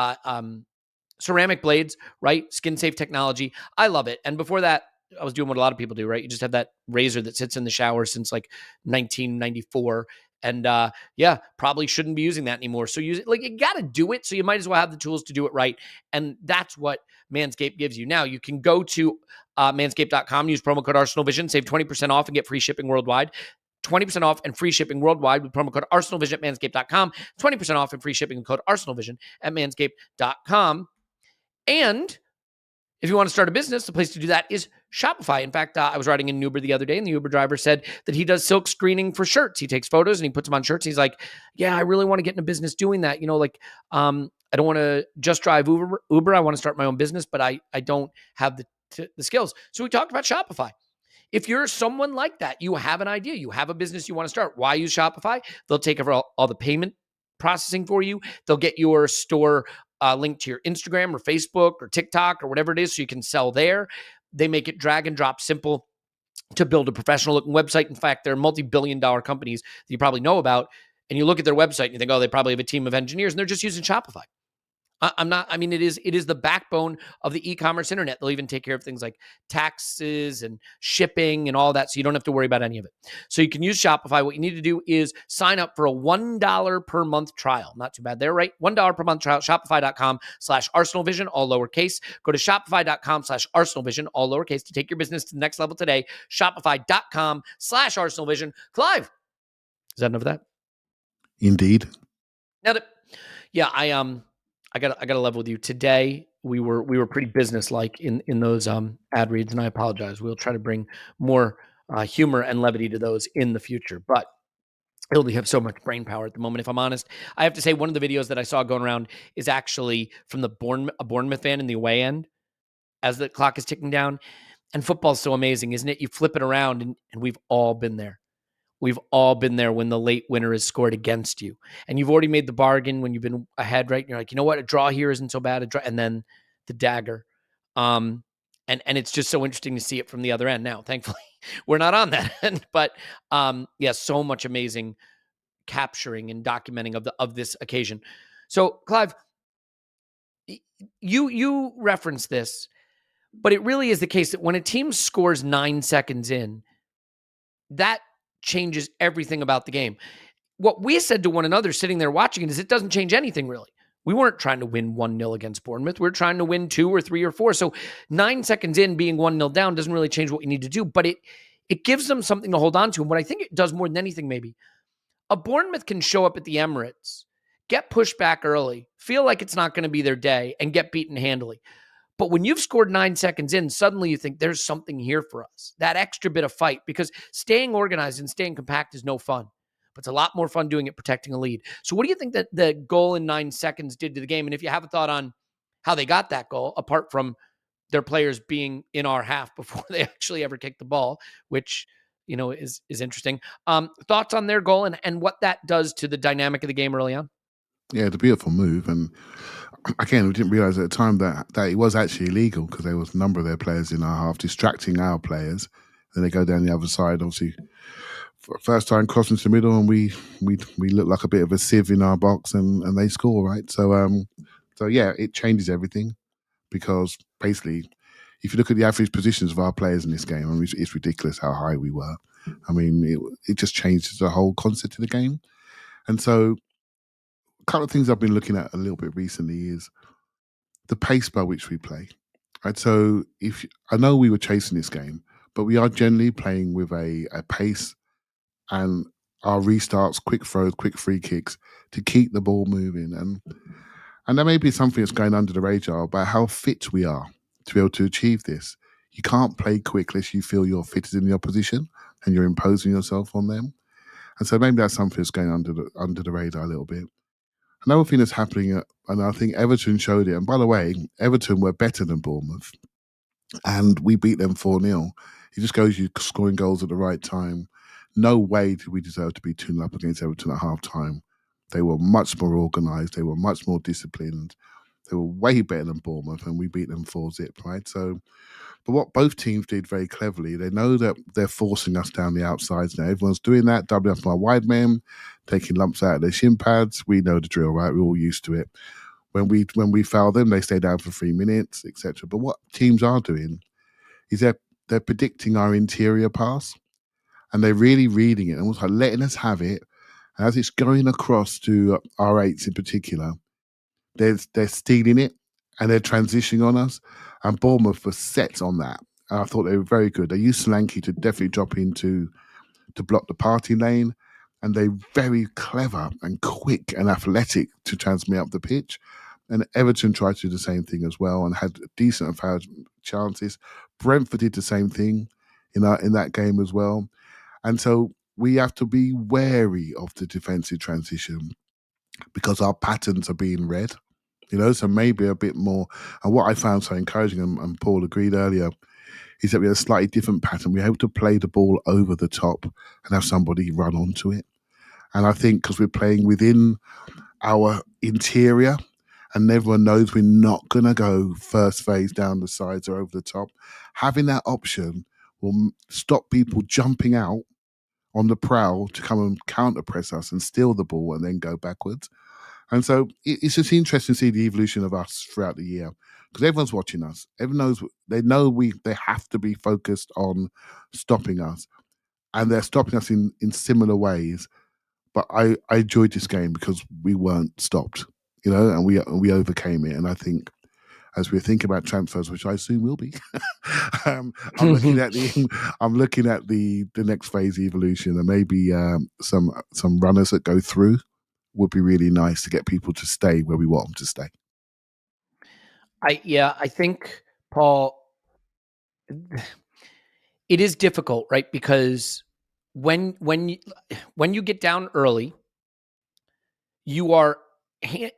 ceramic blades, right? Skin-safe technology. I love it. And before that, I was doing what a lot of people do, right? You just have that razor that sits in the shower since 1994. And probably shouldn't be using that anymore. So you got to do it. So you might as well have the tools to do it right. And that's what Manscaped gives you. Now you can go to manscaped.com, use promo code ArsenalVision, save 20% off and get free shipping worldwide. 20% off and free shipping worldwide with promo code ArsenalVision at manscaped.com. 20% off and free shipping with code ArsenalVision at manscaped.com. And if you want to start a business, the place to do that is Shopify. In fact, I was riding in an Uber the other day, and the Uber driver said that he does silk screening for shirts. He takes photos and he puts them on shirts. He's like, yeah, I really want to get into business doing that. I don't want to just drive Uber. I want to start my own business, but I don't have the skills. So we talked about Shopify. If you're someone like that, you have an idea, you have a business you want to start. Why use Shopify? They'll take over all the payment processing for you. They'll get your store linked to your Instagram or Facebook or TikTok or whatever it is, so you can sell there. They make it drag and drop simple to build a professional looking website. In fact, there are multi-billion-dollar companies that you probably know about, and you look at their website and you think, oh, they probably have a team of engineers, and they're just using Shopify. It is the backbone of the e-commerce internet. They'll even take care of things like taxes and shipping and all that, so you don't have to worry about any of it. So you can use Shopify. What you need to do is sign up for a $1 per month trial. Not too bad there, right? $1 per month trial, shopify.com/ArsenalVision, all lowercase. Go to shopify.com/ArsenalVision, all lowercase, to take your business to the next level today. Shopify.com/ArsenalVision. Clive, is that enough of that? Indeed. Nailed it. Yeah, I got to level with you. Today, we were pretty businesslike in those ad reads, and I apologize. We'll try to bring more humor and levity to those in the future, but I only have so much brain power at the moment. If I'm honest, I have to say one of the videos that I saw going around is actually from a Bournemouth fan in the away end as the clock is ticking down. And football's so amazing, isn't it? You flip it around, and we've all been there. We've all been there when the late winner is scored against you, and you've already made the bargain when you've been ahead, right? And you're like, you know what? A draw here isn't so bad. And then the dagger. And it's just so interesting to see it from the other end. Now, thankfully, we're not on that end, but so much amazing capturing and documenting of this occasion. So, Clive, you referenced this, but it really is the case that when a team scores 9 seconds in, that changes everything about the game. What we said to one another sitting there watching it is it doesn't change anything really. We weren't trying to win 1-0 against Bournemouth. We're trying to win 2 or 3 or 4. So 9 seconds in being 1-0 down doesn't really change what you need to do, but it gives them something to hold on to. And what I think it does more than anything, maybe, a Bournemouth can show up at the Emirates, get pushed back early, feel like it's not going to be their day, and get beaten handily. But when you've scored 9 seconds in, suddenly you think there's something here for us. That extra bit of fight, because staying organized and staying compact is no fun. But it's a lot more fun doing it protecting a lead. So what do you think that the goal in 9 seconds did to the game? And if you have a thought on how they got that goal, apart from their players being in our half before they actually ever kicked the ball, which is interesting. Thoughts on their goal and what that does to the dynamic of the game early on? Yeah, it's a beautiful move. And again, we didn't realize at the time that it was actually illegal, because there was a number of their players in our half distracting our players. Then they go down the other side, obviously, first time crossing to the middle, and we look like a bit of a sieve in our box, and they score, right? So yeah, it changes everything, because basically, if you look at the average positions of our players in this game, I mean, it's ridiculous how high we were. I mean, it just changes the whole concept of the game. And so a couple of things I've been looking at a little bit recently is the pace by which we play. Right. So I know we were chasing this game, but we are generally playing with a pace and our restarts, quick throws, quick free kicks to keep the ball moving. And there may be something that's going under the radar about how fit we are to be able to achieve this. You can't play quick unless you feel you're fitter than the opposition and you're imposing yourself on them. And so maybe that's something that's going under the radar a little bit. Another thing that's happening, and I think Everton showed it, and by the way, Everton were better than Bournemouth, and we beat them 4-0. It just goes, you scoring goals at the right time. No way did we deserve to be 2-0 up against Everton at half-time. They were much more organised. They were much more disciplined. They were way better than Bournemouth, and we beat them 4-0, right? So, but what both teams did very cleverly, they know that they're forcing us down the outsides now. Everyone's doing that, doubling up on our wide men, taking lumps out of their shin pads. We know the drill, right? We're all used to it. When we foul them, they stay down for 3 minutes, etc. But what teams are doing is they're predicting our interior pass, and they're really reading it and also letting us have it. And as it's going across to our eights in particular, they're stealing it and they're transitioning on us. And Bournemouth was set on that. And I thought they were very good. They used Solanke to definitely drop into to block the party lane. And they're very clever and quick and athletic to transmit up the pitch. And Everton tried to do the same thing as well and had decent foul chances. Brentford did the same thing in that game as well. And so we have to be wary of the defensive transition because our patterns are being read, so maybe a bit more. And what I found so encouraging, and Paul agreed earlier, is that we had a slightly different pattern. We were able to play the ball over the top and have somebody run onto it. And I think because we're playing within our interior and everyone knows we're not going to go first phase down the sides or over the top, having that option will stop people jumping out on the prowl to come and counter press us and steal the ball and then go backwards. And so it's just interesting to see the evolution of us throughout the year because everyone's watching us. Everyone knows they have to be focused on stopping us, and they're stopping us in similar ways. But I enjoyed this game because we weren't stopped, and we overcame it. And I think as we think about transfers, which I assume will be, I'm looking at the next phase of evolution, and maybe some runners that go through would be really nice to get people to stay where we want them to stay. I think, Paul, it is difficult, right? Because when you get down early, you are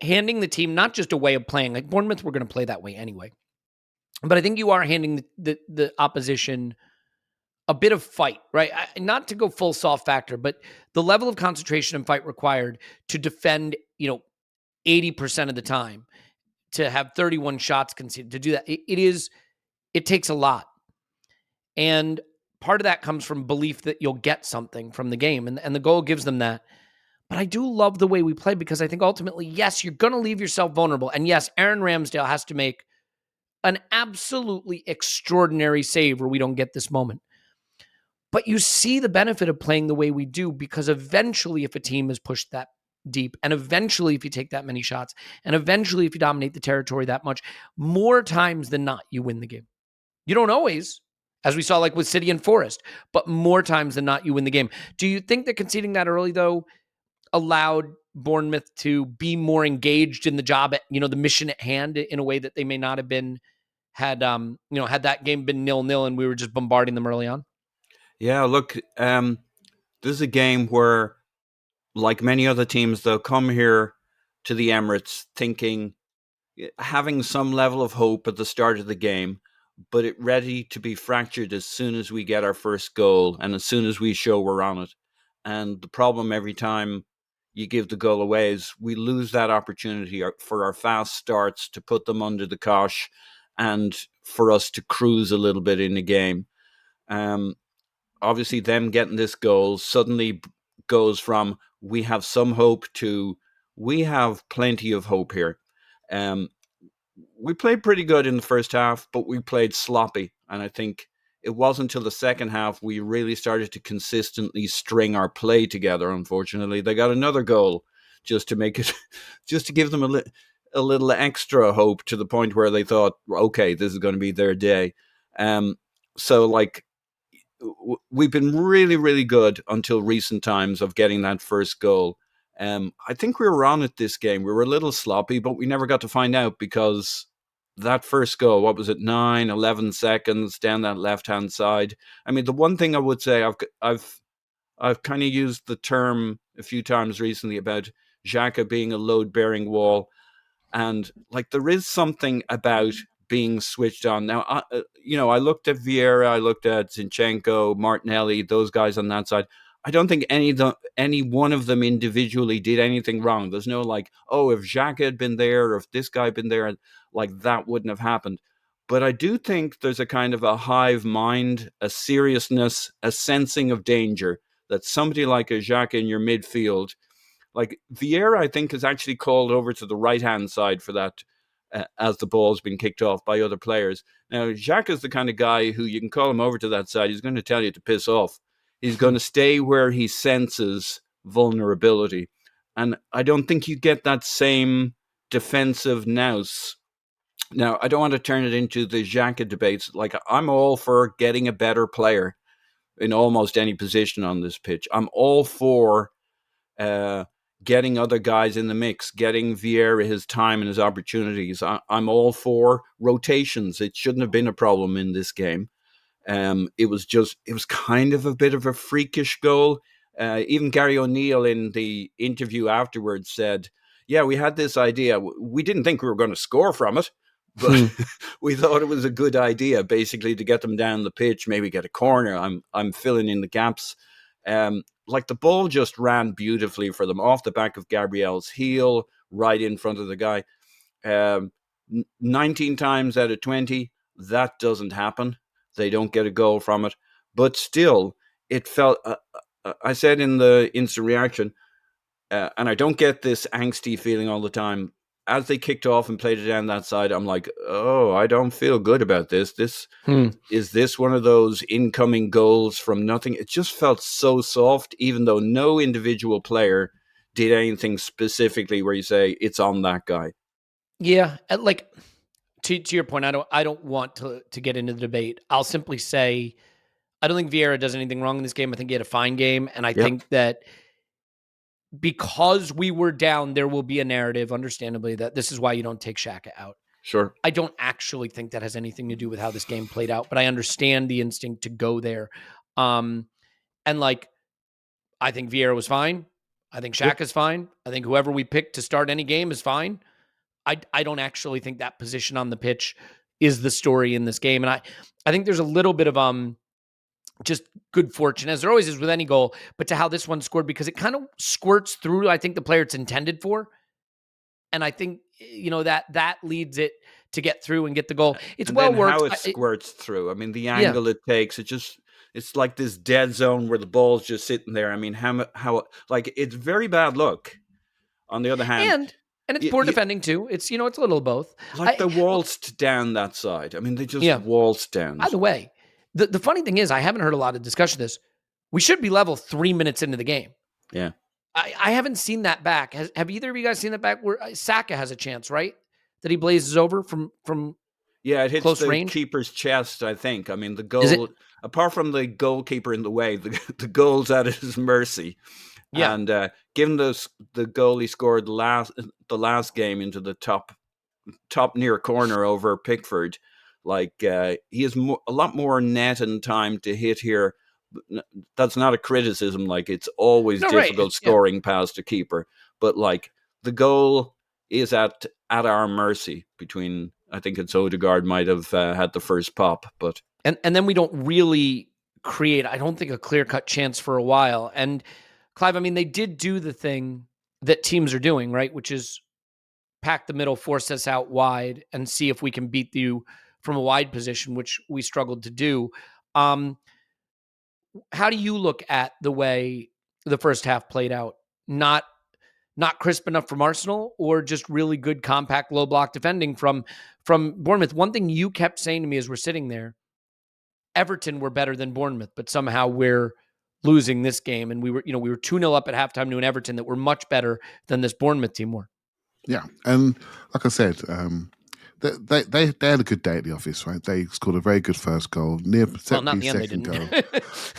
handing the team not just a way of playing. Like Bournemouth, we're going to play that way anyway. But I think you are handing the opposition a bit of fight, right? Not to go full soft factor, but the level of concentration and fight required to defend, 80% of the time, to have 31 shots conceded, to do that, it takes a lot. And part of that comes from belief that you'll get something from the game, and the goal gives them that. But I do love the way we play because I think ultimately, yes, you're going to leave yourself vulnerable. And yes, Aaron Ramsdale has to make an absolutely extraordinary save or we don't get this moment. But you see the benefit of playing the way we do because eventually if a team is pushed that deep and eventually if you take that many shots and eventually if you dominate the territory that much, more times than not, you win the game. You don't always, as we saw like with City and Forest, but more times than not, you win the game. Do you think that conceding that early, though, allowed Bournemouth to be more engaged in the job at, the mission at hand in a way that they may not have been had that game been 0-0 and we were just bombarding them early on? Yeah, look, this is a game where, like many other teams, they'll come here to the Emirates having some level of hope at the start of the game, but it ready to be fractured as soon as we get our first goal and as soon as we show we're on it. And the problem every time you give the goal away is we lose that opportunity for our fast starts to put them under the cosh and for us to cruise a little bit in the game. Obviously, them getting this goal suddenly goes from we have some hope to we have plenty of hope here. We played pretty good in the first half, but we played sloppy. And I think it wasn't until the second half we really started to consistently string our play together. Unfortunately, they got another goal just to make it, just to give them a little extra hope to the point where they thought, okay, this is going to be their day. So like, we've been really, really good until recent times of getting that first goal. I think we were on it this game. We were a little sloppy, but we never got to find out because that first goal, what was it, 11 seconds down that left-hand side. I mean, the one thing I would say, I've kind of used the term a few times recently about Xhaka being a load-bearing wall. And like, there is something about being switched on. Now, I looked at Vieira, I looked at Zinchenko, Martinelli, those guys on that side. I don't think any one of them individually did anything wrong. There's no like, oh, if Xhaka had been there or if this guy had been there, like that wouldn't have happened. But I do think there's a kind of a hive mind, a seriousness, a sensing of danger that somebody like a Xhaka in your midfield, like Vieira, I think, is actually called over to the right-hand side for that as the ball's been kicked off by other players. Now, Xhaka is the kind of guy who you can call him over to that side. He's going to tell you to piss off. He's going to stay where he senses vulnerability. And I don't think you get that same defensive nous. Now, I don't want to turn it into the Xhaka debates. Like, I'm all for getting a better player in almost any position on this pitch. I'm all for getting other guys in the mix, getting Vieira his time and his opportunities. I'm all for rotations. It shouldn't have been a problem in this game. It was kind of a bit of a freakish goal. Even Gary O'Neill in the interview afterwards said, yeah, we had this idea. We didn't think we were going to score from it, but we thought it was a good idea, basically, to get them down the pitch, maybe get a corner. I'm filling in the gaps. Like the ball just ran beautifully for them off the back of Gabriel's heel, right in front of the guy. 19 times out of 20, that doesn't happen. They don't get a goal from it. But still, it felt, I said in the instant reaction, and I don't get this angsty feeling all the time. As they kicked off and played it down that side, I'm like, oh, I don't feel good about this. Is this one of those incoming goals from nothing? It just felt so soft, even though no individual player did anything specifically where you say it's on that guy. Yeah, like to your point, I don't want to get into the debate. I'll simply say I don't think Vieira does anything wrong in this game. I think he had a fine game, and I think that because we were down, there will be a narrative, understandably, that this is why you don't take Xhaka out. Sure. I don't actually think that has anything to do with how this game played out, but I understand the instinct to go there. And like, I think Vieira was fine. I think Xhaka's fine. I think whoever we pick to start any game is fine. I don't actually think that position on the pitch is the story in this game. And I think there's a little bit of just good fortune, as there always is with any goal, but to how this one scored, because it kind of squirts through, I think, the player it's intended for. And I think, that leads it to get through and get the goal. It's and well worked. How it squirts through. I mean, the angle it takes, it's like this dead zone where the ball's just sitting there. I mean, how like it's very bad luck. On the other hand, and it's poor defending too. It's it's a little of both. Like they waltzed down that side. I mean, they just waltzed down. By the way, the funny thing is, I haven't heard a lot of discussion of this. We should be level 3 minutes into the game. Yeah. I haven't seen that back. Have either of you guys seen that back? Where Saka has a chance, right? That he blazes over from it hits close the range. Keeper's chest, I think. I mean, the goal, apart from the goalkeeper in the way, the goal's at his mercy. Yeah. And given the goal he scored the last game into the top near corner over Pickford, like he has a lot more net and time to hit here. That's not a criticism. Like it's always difficult scoring past a keeper, but like the goal is at our mercy. Between, I think it's Odegaard might have had the first pop, but and then we don't really create, I don't think, a clear-cut chance for a while. And Clive, I mean, they did do the thing that teams are doing, right? Which is pack the middle, force us out wide, and see if we can beat you from a wide position, which we struggled to do. How do you look at the way the first half played out? Not crisp enough from Arsenal, or just really good, compact, low block defending from Bournemouth? One thing you kept saying to me as we're sitting there, Everton were better than Bournemouth, but somehow we're losing this game. And we were 2-0 up at halftime to an Everton that were much better than this Bournemouth team were. Yeah. And like I said, they had a good day at the office, right? They scored a very good first goal, near not the second goal.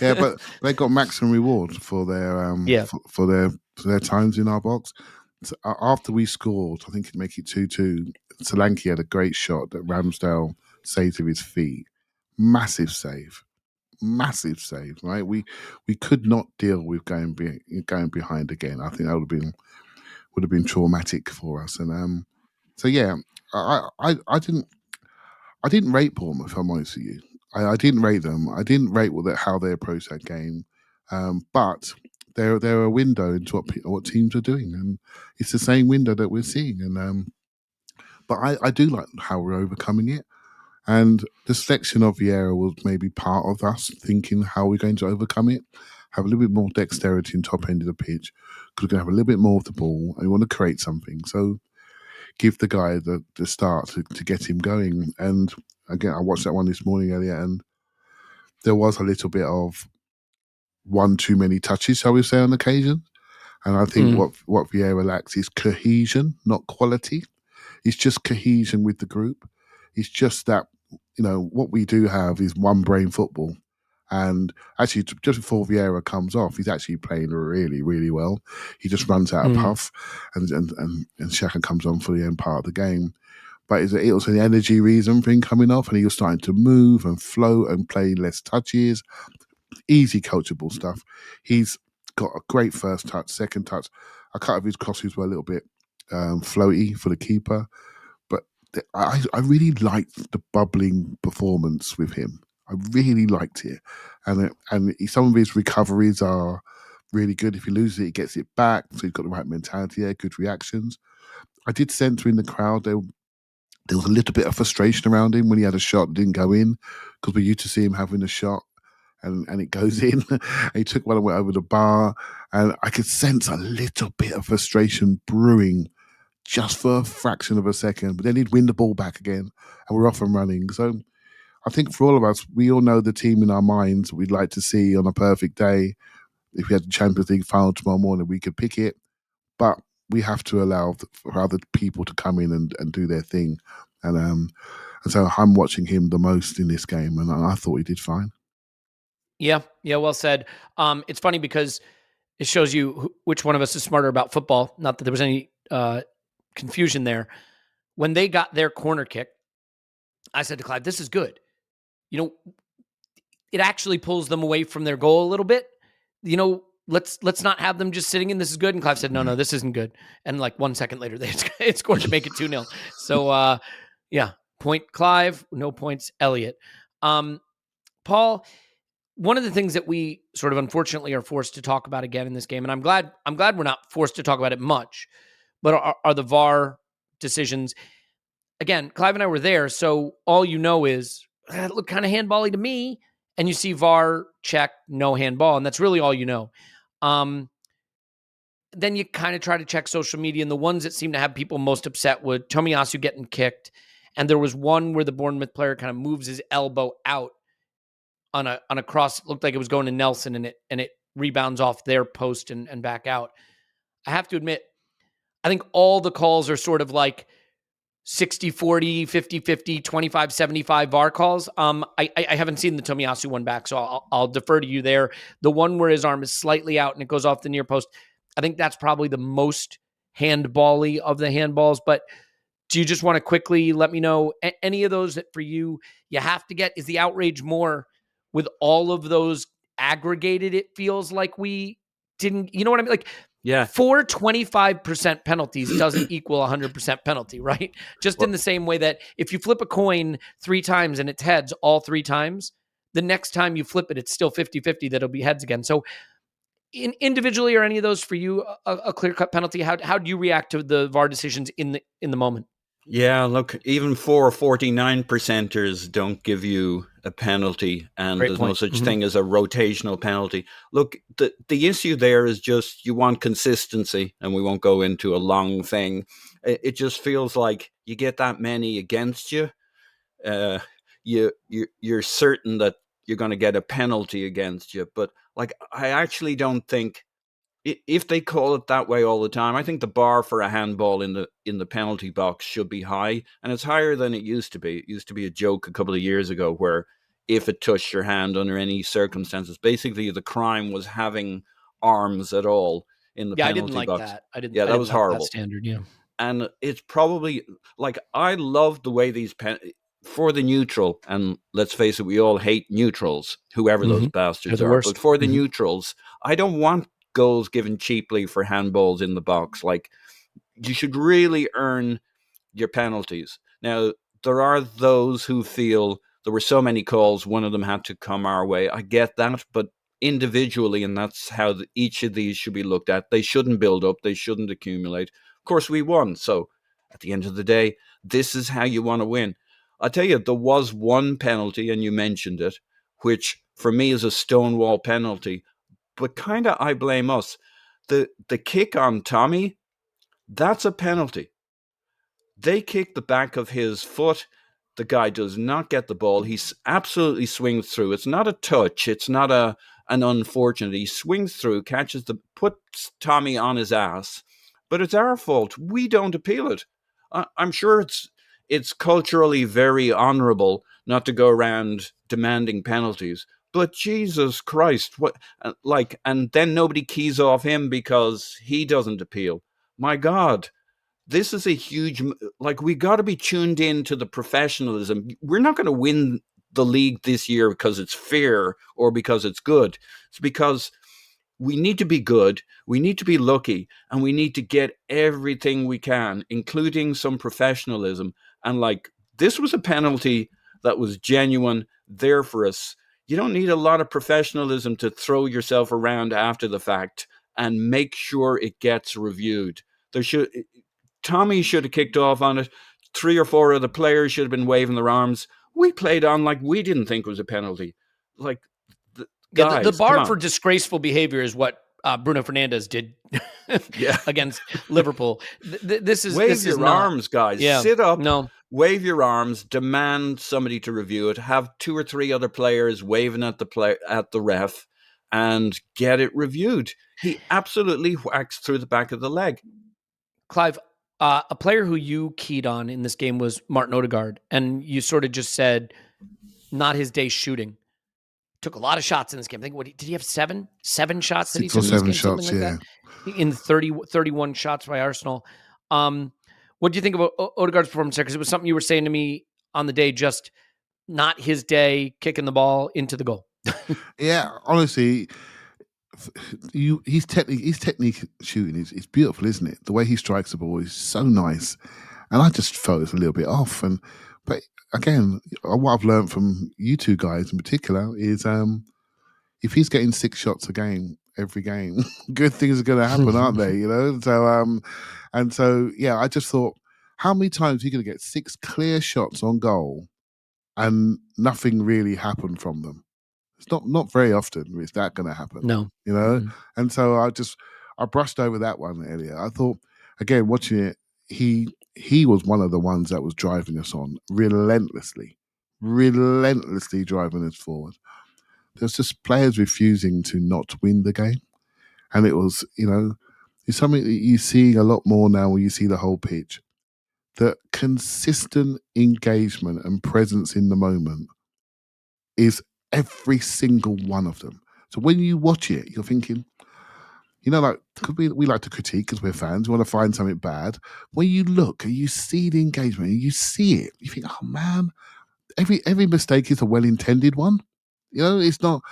Yeah, but they got maximum reward for their for their times in our box. So after we scored, I think it'd make it 2-2. Solanke had a great shot that Ramsdale saved with his feet. Massive save, right? We could not deal with going behind again. I think that would have been traumatic for us. And so yeah, I didn't rate Bournemouth, if I'm honest with you. I didn't rate them. I didn't rate how they approached that game. But they're a window into what teams are doing, and it's the same window that we're seeing. And but I do like how we're overcoming it. And the selection of Vieira was maybe part of us thinking how we're going to overcome it. Have a little bit more dexterity in top end of the pitch, because we're going to have a little bit more of the ball and we want to create something. So give the guy the start to get him going. And again, I watched that one this morning, Elliot, and there was a little bit of one too many touches, shall we say, on occasion. And I think what Vieira lacks is cohesion, not quality. It's just cohesion with the group. It's just that, what we do have is one brain football. And actually, just before Vieira comes off, he's actually playing really, really well. He just runs out of puff, and Xhaka comes on for the end part of the game. But it was an energy reason for him coming off, and he was starting to move and float and play less touches. Easy coachable stuff. He's got a great first touch, second touch. A couple of his crosses were a little bit floaty for the keeper, but I really liked the bubbling performance with him. I really liked it, and some of his recoveries are really good. If he loses it, he gets it back. So he's got the right mentality there, good reactions. I did sense in the crowd there was a little bit of frustration around him when he had a shot that didn't go in, because we used to see him having a shot and it goes in. And he took one and went over the bar, and I could sense a little bit of frustration brewing just for a fraction of a second. But then he'd win the ball back again, and we're off and running. So I think for all of us, we all know the team in our minds we'd like to see on a perfect day. If we had the Champions League final tomorrow morning, we could pick it. But we have to allow for other people to come in and do their thing. And so I'm watching him the most in this game, and I thought he did fine. Yeah, well said. It's funny because it shows you which one of us is smarter about football. Not that there was any confusion there. When they got their corner kick, I said to Clive, this is good. It actually pulls them away from their goal a little bit. Let's not have them just sitting in. This is good. And Clive said, no, this isn't good. And like 1 second later, they had scored to make it 2-0. So, point Clive, no points Elliot. Paul, one of the things that we sort of unfortunately are forced to talk about again in this game, and I'm glad we're not forced to talk about it much, but are the VAR decisions. Again, Clive and I were there, so all you know is it looked kind of handball-y to me, and you see VAR check, no handball, and that's really all you know. Then you kind of try to check social media, and the ones that seem to have people most upset with Tomiyasu getting kicked, and there was one where the Bournemouth player kind of moves his elbow out on a cross. It looked like it was going to Nelson, and it rebounds off their post and back out. I have to admit, I think all the calls are sort of like 60-40, 50-50, 25-75 VAR calls. I haven't seen the Tomiyasu one back, so I'll defer to you there. The one where his arm is slightly out and it goes off the near post, I think that's probably the most handball-y of the handballs. But do you just want to quickly let me know any of those that for you have to get? Is the outrage more with all of those aggregated? It feels like we didn't, you know what I mean? Like, Yeah. 25% penalties doesn't equal 100% penalty, right? Just in the same way that if you flip a coin 3 times and it's heads all 3 times, the next time you flip it, it's still 50-50 that it'll be heads again. So individually, are any of those for you a clear-cut penalty? How do you react to the VAR decisions in the moment? Yeah, look, even 49%ers don't give you a penalty, and Great there's point. no such thing as a rotational penalty. Look, the issue there is just you want consistency, and we won't go into a long thing. It just feels like you get that many against you, you're certain that you're going to get a penalty against you. But like, I actually don't think, if they call it that way all the time, I think the bar for a handball in the penalty box should be high, and it's higher than it used to be. It used to be a joke a couple of years ago where if it touched your hand under any circumstances, basically the crime was having arms at all in the penalty box. I didn't like that. That was horrible. That standard, yeah. And it's probably like, I love the way these for the neutral, and let's face it, we all hate neutrals, whoever those bastards are. But for the neutrals, I don't want goals given cheaply for handballs in the box. Like, you should really earn your penalties. Now, there are those who feel there were so many calls, one of them had to come our way. I get that, but individually, and that's how each of these should be looked at. They shouldn't build up. They shouldn't accumulate. Of course, we won. So at the end of the day, this is how you want to win. I'll tell you, there was one penalty, and you mentioned it, which for me is a stonewall penalty. But kind of, I blame us. The kick on Tommy, that's a penalty. They kick the back of his foot. The guy does not get the ball. He absolutely swings through. It's not a touch. It's not an unfortunate. He swings through, puts Tommy on his ass. But it's our fault. We don't appeal it. I'm sure it's culturally very honourable not to go around demanding penalties. But Jesus Christ, what and then nobody keys off him because he doesn't appeal. My God, this is a huge, we got to be tuned in to the professionalism. We're not going to win the league this year because it's fair or because it's good. It's because we need to be good, we need to be lucky, and we need to get everything we can, including some professionalism. And this was a penalty that was genuine there for us. You don't need a lot of professionalism to throw yourself around after the fact and make sure it gets reviewed. Tommy should have kicked off on it. 3 or 4 of the players should have been waving their arms. We played on like we didn't think it was a penalty. Guys, the bar for disgraceful behavior is what Bruno Fernandes did against Liverpool. This is wave your arms, guys. Yeah, sit up. No. Wave your arms. Demand somebody to review it. Have 2 or 3 other players waving at the ref, and get it reviewed. He absolutely whacks through the back of the leg. Clive, a player who you keyed on in this game was Martin Odegaard, and you sort of just said, not his day shooting. Took a lot of shots in this game. I think, did he have 7 shots? 6 or 7 shots, yeah. In 31 shots by Arsenal. What do you think about Odegaard's performance there? Because it was something you were saying to me on the day, just not his day, kicking the ball into the goal. Yeah, honestly, his technique shooting is beautiful, isn't it? The way he strikes the ball is so nice. And I just felt it's a little bit off. But again, what I've learned from you two guys in particular is if he's getting 6 shots a game, every game, good things are going to happen, aren't they? You know? So, yeah, I just thought, how many times are you going to get 6 clear shots on goal and nothing really happened from them? It's not very often is that going to happen. No. You know? Mm-hmm. And so I brushed over that one, Elliot. I thought, again, watching it, he was one of the ones that was driving us on relentlessly driving us forward. There's just players refusing to not win the game. And it was, it's something that you're seeing a lot more now when you see the whole pitch. The consistent engagement and presence in the moment is every single one of them. So when you watch it, you're thinking, because we like to critique because we're fans, we want to find something bad. When you look and you see the engagement and you see it, you think, oh man, every mistake is a well-intended one. It's not.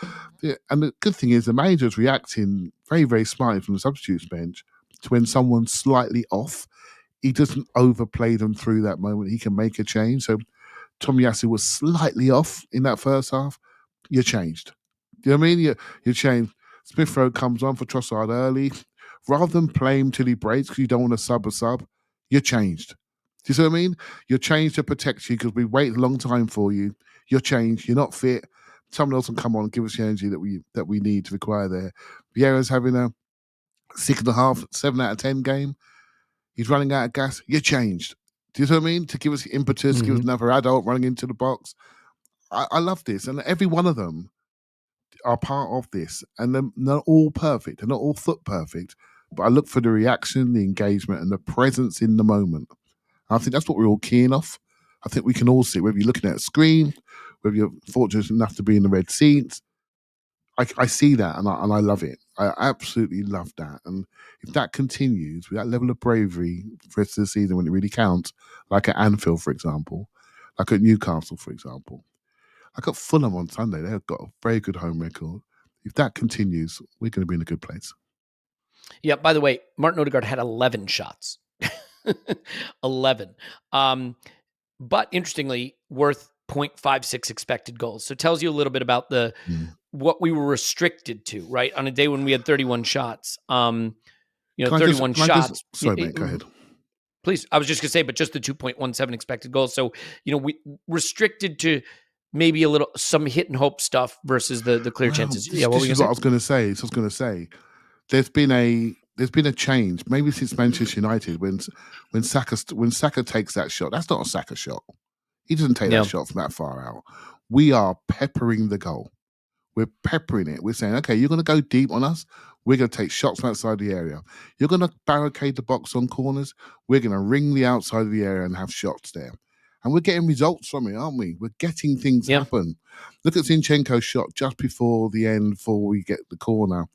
And the good thing is the manager's reacting very, very smartly from the substitutes bench to when someone's slightly off. He doesn't overplay them through that moment. He can make a change. So Tomiyasu was slightly off in that first half. You're changed. Do you know what I mean? You're changed. Smith Rowe comes on for Trossard early. Rather than play him till he breaks because you don't want to sub, you're changed. Do you see what I mean? You're changed to protect you because we wait a long time for you. You're changed. You're not fit. Someone else can come on and give us the energy that we need to require there. Vieira's having a 6.5, 7 out of 10 game. He's running out of gas. You're changed. Do you see what I mean? To give us impetus, give us another adult running into the box. I love this. And every one of them are part of this. And they're not all perfect. They're not all foot perfect. But I look for the reaction, the engagement, and the presence in the moment. And I think that's what we're all keen off. I think we can all see, whether you're looking at a screen, whether you're fortunate enough to be in the red seats. I see that and I love it. I absolutely love that. And if that continues with that level of bravery for the rest of the season when it really counts, like at Anfield, for example, like at Newcastle, for example, like at Fulham on Sunday, they've got a very good home record. If that continues, we're going to be in a good place. Yeah, by the way, Martin Odegaard had 11 shots. 11. But interestingly, worth 0.56 expected goals. So it tells you a little bit about what we were restricted to, right? On a day when we had 31 shots. 31 shots. Sorry, mate, go ahead. Please. I was just going to say, but just the 2.17 expected goals. So, we restricted to maybe some hit and hope stuff versus the clear chances. This is what I was going to say. There's been a change, maybe since Manchester United, when Saka takes that shot. That's not a Saka shot. He doesn't take that shot from that far out. We are peppering the goal. We're peppering it. We're saying, okay, you're going to go deep on us. We're going to take shots from outside the area. You're going to barricade the box on corners. We're going to ring the outside of the area and have shots there. And we're getting results from it, aren't we? We're getting things Yeah. happen. Look at Zinchenko's shot just before the end, before we get the corner.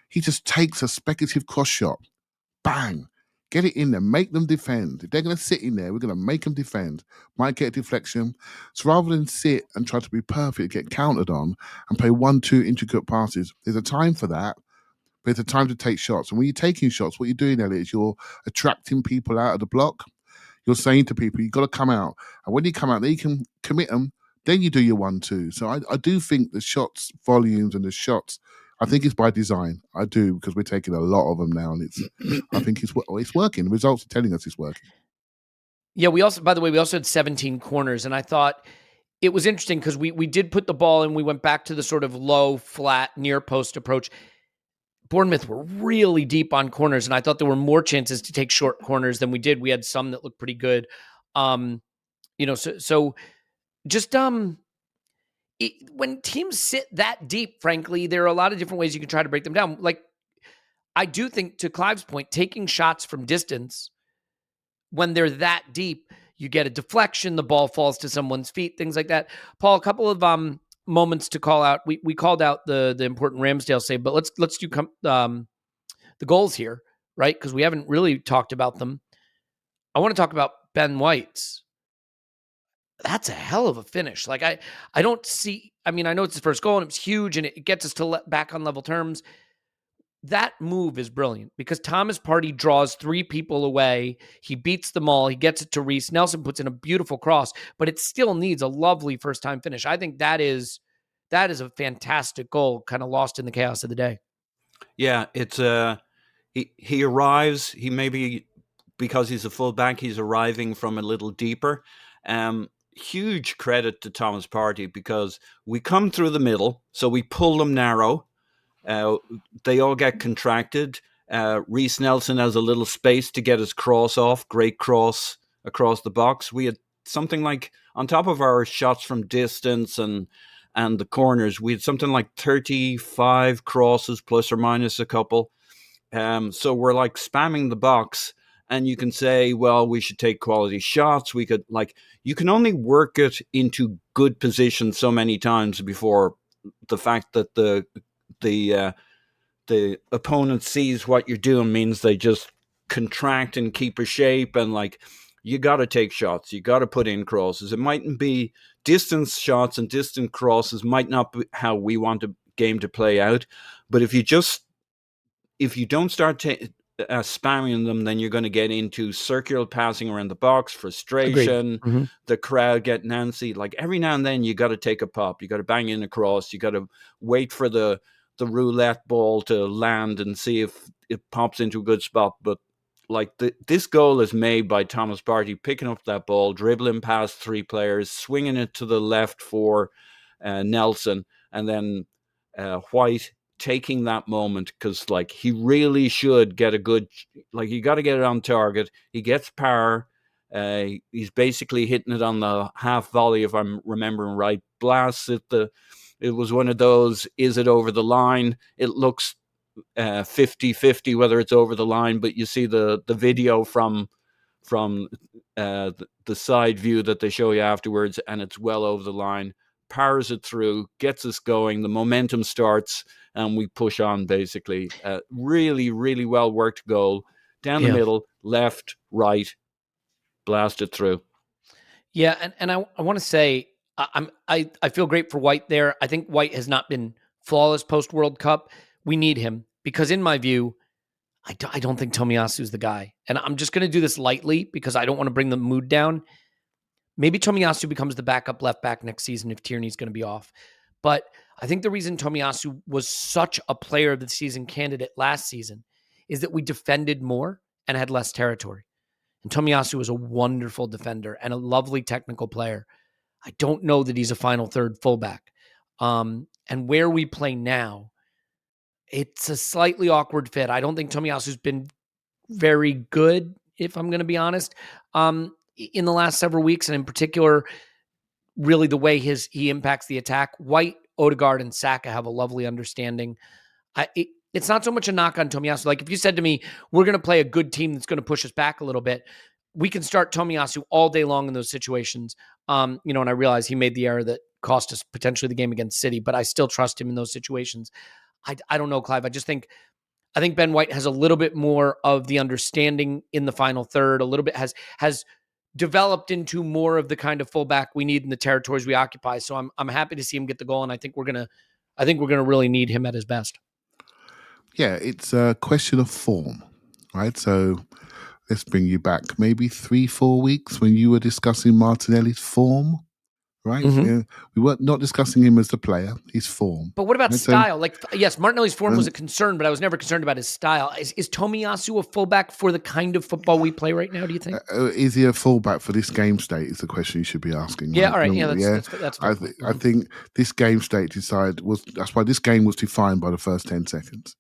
He just takes a speculative cross shot. Bang. Get it in there. Make them defend. If they're going to sit in there, we're going to make them defend. Might get a deflection. So rather than sit and try to be perfect, get countered on, and play 1-2 intricate passes, there's a time for that. But it's a time to take shots. And when you're taking shots, what you're doing, Elliot, is you're attracting people out of the block. You're saying to people, you've got to come out. And when you come out, then you can commit them. Then you do your 1-2. So I do think the shots volumes and the shots, I think it's by design. I do, because we're taking a lot of them now. And I think it's working. The results are telling us it's working. Yeah, by the way, we also had 17 corners. And I thought it was interesting because we did put the ball and we went back to the sort of low, flat, near post approach. Bournemouth were really deep on corners, and I thought there were more chances to take short corners than we did. We had some that looked pretty good. So just when teams sit that deep, frankly, there are a lot of different ways you can try to break them down. Like, I do think, to Clive's point, taking shots from distance, when they're that deep, you get a deflection, the ball falls to someone's feet, things like that. Paul, a couple of moments to call out. We called out the important Ramsdale save, but let's do the goals here, right? Because we haven't really talked about them. I want to talk about Ben White's. That's a hell of a finish. Like, I don't see. I mean, I know it's his first goal and it was huge and it gets us to back on level terms. That move is brilliant because Thomas Partey draws three people away. He beats them all. He gets it to Reiss. Nelson puts in a beautiful cross, but it still needs a lovely first-time finish. I think that is a fantastic goal, kind of lost in the chaos of the day. Yeah, it's he arrives. He maybe, because he's a fullback, he's arriving from a little deeper. Huge credit to Thomas Partey because we come through the middle, so we pull them narrow. They all get contracted. Reiss Nelson has a little space to get his cross off. Great cross across the box. We had something like, on top of our shots from distance and the corners, we had something like 35 crosses plus or minus a couple. So we're like spamming the box. And you can say, well, we should take quality shots. We could, you can only work it into good position so many times before the fact that the opponent sees what you're doing means they just contract and keep a shape. And you got to take shots. You got to put in crosses. It mightn't be distance shots, and distant crosses might not be how we want a game to play out. But if you don't start spamming them, then you're going to get into circular passing around the box, frustration, the crowd getting antsy. Every now and then you got to take a pop. You got to bang in a cross. You got to wait for the roulette ball to land and see if it pops into a good spot. But this goal is made by Thomas Partey picking up that ball, dribbling past three players, swinging it to the left for Nelson, and then White taking that moment, because he really should get a good, you got to get it on target. He gets power. He's basically hitting it on the half volley, if I'm remembering right. Blasts it. It was one of those, is it over the line? It looks 50-50 whether it's over the line, but you see the video from the side view that they show you afterwards, and it's well over the line. Powers it through, gets us going, the momentum starts, and we push on, basically. Really, really well worked goal. Down the middle, left, right, blast it through. Yeah, and I want to say, I feel great for White there. I think White has not been flawless post-World Cup. We need him because, in my view, I don't think Tomiyasu's the guy. And I'm just going to do this lightly because I don't want to bring the mood down. Maybe Tomiyasu becomes the backup left back next season if Tierney's going to be off. But I think the reason Tomiyasu was such a player of the season candidate last season is that we defended more and had less territory. And Tomiyasu was a wonderful defender and a lovely technical player. I don't know that he's a final third fullback. And where we play now, it's a slightly awkward fit. I don't think Tomiyasu's been very good, if I'm going to be honest, in the last several weeks, and in particular, really the way he impacts the attack. White, Odegaard, and Saka have a lovely understanding. It's not so much a knock on Tomiyasu. If you said to me, we're going to play a good team that's going to push us back a little bit, we can start Tomiyasu all day long in those situations. And I realize he made the error that cost us potentially the game against City, but I still trust him in those situations. I don't know, Clive. I think Ben White has a little bit more of the understanding in the final third, a little bit has developed into more of the kind of fullback we need in the territories we occupy. So I'm happy to see him get the goal, and I think we're gonna really need him at his best. Yeah, it's a question of form, right? So let's bring you back maybe 3-4 weeks when you were discussing Martinelli's form, right? Mm-hmm. Yeah, we were not discussing him as the player, his form. But what about right? style? Yes, Martinelli's form was a concern, but I was never concerned about his style. Is Tomiyasu a fullback for the kind of football we play right now, do you think? Is he a fullback for this game state is the question you should be asking. Yeah, right? all right. Yeah, that's fair. I think this game state that's why this game was defined by the first 10 seconds.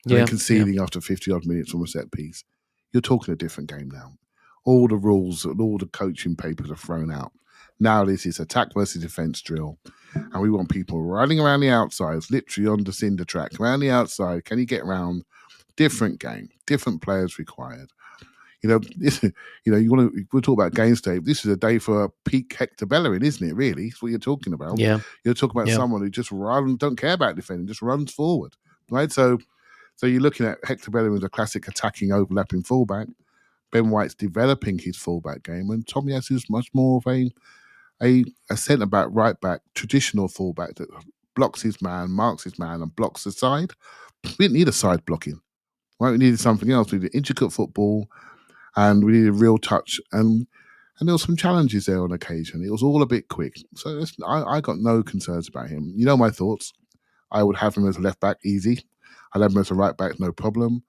And conceding after 50-odd minutes from a set piece. You're talking a different game now. All the rules and all the coaching papers are thrown out. Now this is attack versus defense drill. And we want people running around the outsides, literally on the cinder track, around the outside. Can you get around? Different game, different players required. We'll talk about game state. This is a day for a peak Hector Bellerin, isn't it, really? It's what you're talking about. Yeah. You're talking about someone who just don't care about defending, just runs forward, right? So you're looking at Hector Bellerin as a classic attacking, overlapping fullback. Ben White's developing his fullback game, and Tomiyasu's much more of a centre-back, right-back, traditional fullback that blocks his man, marks his man, and blocks the side. We didn't need a side blocking, right? We needed something else. We needed intricate football, and we needed real touch. And there were some challenges there on occasion. It was all a bit quick. So I got no concerns about him. You know my thoughts. I would have him as a left-back, easy. I'll have him as a right-back, no problem.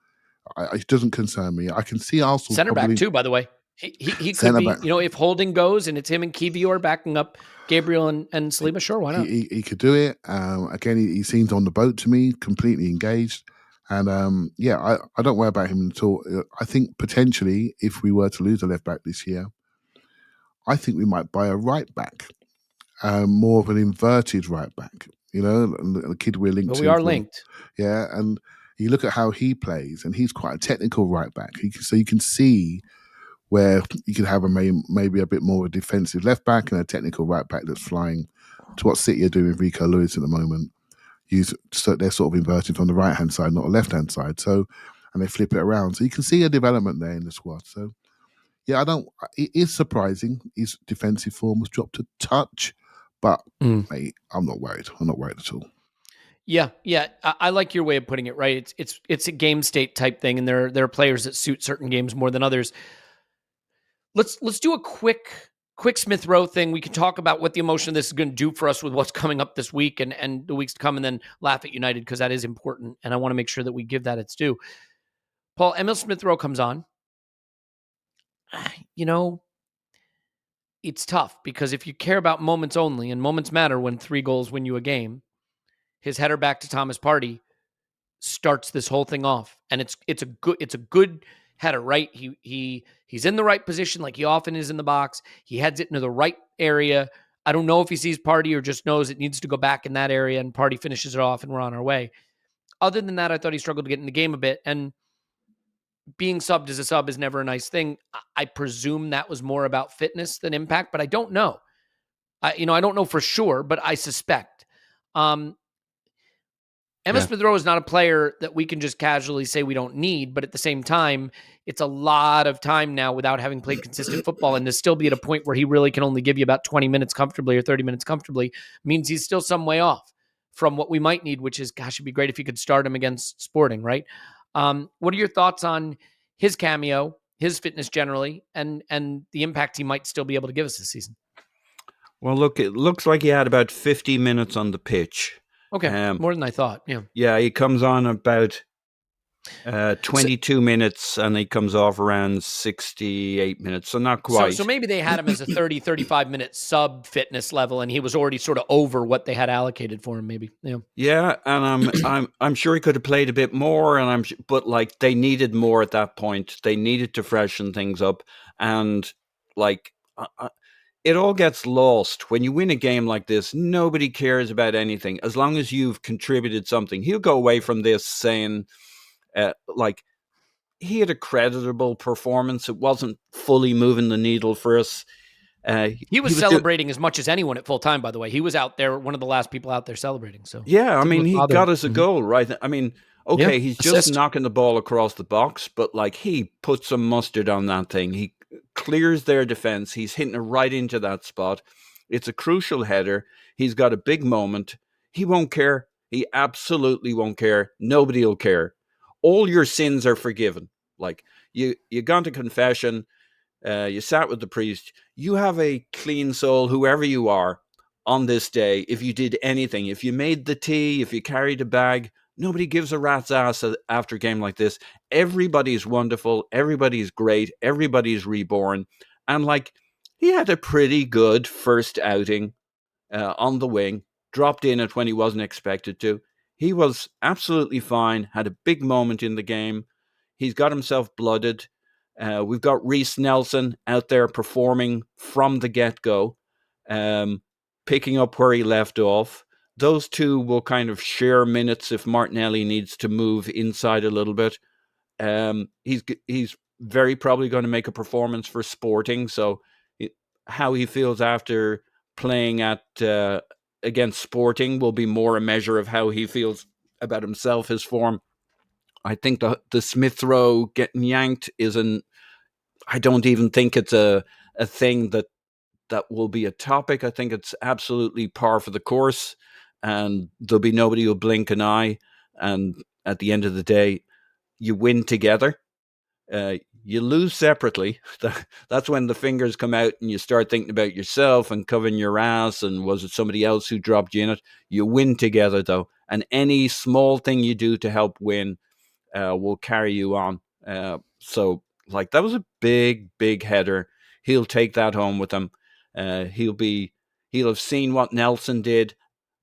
It doesn't concern me. I can see Arsenal centre-back too, by the way. He could be, if Holding goes and it's him and Kivior backing up Gabriel and Saliba, sure, why not? He could do it. Again, he seems on the boat to me, completely engaged. And I don't worry about him at all. I think potentially, if we were to lose a left-back this year, I think we might buy a right-back, more of an inverted right-back. The kid we're linked to. But we are linked. Yeah, and you look at how he plays, and he's quite a technical right back. So you can see where you could have maybe a bit more of a defensive left back and a technical right back that's flying to what City are doing with Rico Lewis at the moment. They're sort of inverted from the right hand side, not a left hand side. So, and they flip it around. So you can see a development there in the squad. So, yeah, it is surprising. His defensive form was dropped a touch, but mate, I'm not worried. I'm not worried at all. Yeah. I like your way of putting it, right? It's a game state type thing, and there are players that suit certain games more than others. Let's do a quick Smith Rowe thing. We can talk about what the emotion of this is going to do for us with what's coming up this week and the weeks to come, and then laugh at United, because that is important, and I want to make sure that we give that its due. Paul, Emil Smith Rowe comes on. It's tough, because if you care about moments only, and moments matter when 3 goals win you a game, his header back to Thomas Partey starts this whole thing off, and it's a good header, right? He's in the right position, like he often is in the box. He heads it into the right area. I don't know if he sees Partey or just knows it needs to go back in that area, and Partey finishes it off, and we're on our way. Other than that, I thought he struggled to get in the game a bit, and being subbed as a sub is never a nice thing. I presume that was more about fitness than impact, but I don't know. I don't know for sure, but I suspect. Emil Smith Rowe is not a player that we can just casually say we don't need, but at the same time, it's a lot of time now without having played consistent football, and to still be at a point where he really can only give you about 20 minutes comfortably or 30 minutes comfortably means he's still some way off from what we might need, which is, gosh, it'd be great if you could start him against Sporting, right? What are your thoughts on his cameo, his fitness generally, and the impact he might still be able to give us this season? Well, look, it looks like he had about 50 minutes on the pitch. Okay, more than I thought. Yeah, he comes on about 22 minutes, and he comes off around 68 minutes, so not quite. So maybe they had him as a 30, 35-minute sub-fitness level, and he was already sort of over what they had allocated for him, maybe. Yeah, and I'm sure he could have played a bit more, but like they needed more at that point. They needed to freshen things up, and like it all gets lost when you win a game like this. Nobody cares about anything as long as you've contributed something. He'll go away from this saying, he had a creditable performance. It wasn't fully moving the needle for us. He was celebrating as much as anyone at full time, by the way. He was out there, one of the last people out there celebrating. So yeah, I mean, he got us a goal, right? I mean, okay, he's just assist. knocking the ball across the box, but like he put some mustard on that thing. He clears their defense. He's hitting it right into that spot. It's a crucial header. He's got a big moment. He won't care. He absolutely won't care. Nobody will care. All your sins are forgiven. Like you gone to confession. You sat with the priest. You have a clean soul, whoever you are, on this day. If you did anything, if you made the tea, if you carried a bag, nobody gives a rat's ass after a game like this. Everybody's wonderful. Everybody's great. Everybody's reborn. And like, he had a pretty good first outing on the wing, dropped in it when he wasn't expected to. He was absolutely fine, had a big moment in the game. He's got himself blooded. We've got Reiss Nelson out there performing from the get-go, picking up where he left off. Those two will kind of share minutes if Martinelli needs to move inside a little bit. He's very probably going to make a performance for Sporting, so how he feels after playing at against Sporting will be more a measure of how he feels about himself, his form. I think the Smith Rowe getting yanked I don't even think it's a thing that will be a topic. I think it's absolutely par for the course, and there'll be nobody who'll blink an eye. And at the end of the day, you win together. You lose separately. That's when the fingers come out and you start thinking about yourself and covering your ass. And was it somebody else who dropped you in it? You win together, though. And any small thing you do to help win will carry you on. So, like, that was a big, big header. He'll take that home with him. He'll have seen what Nelson did.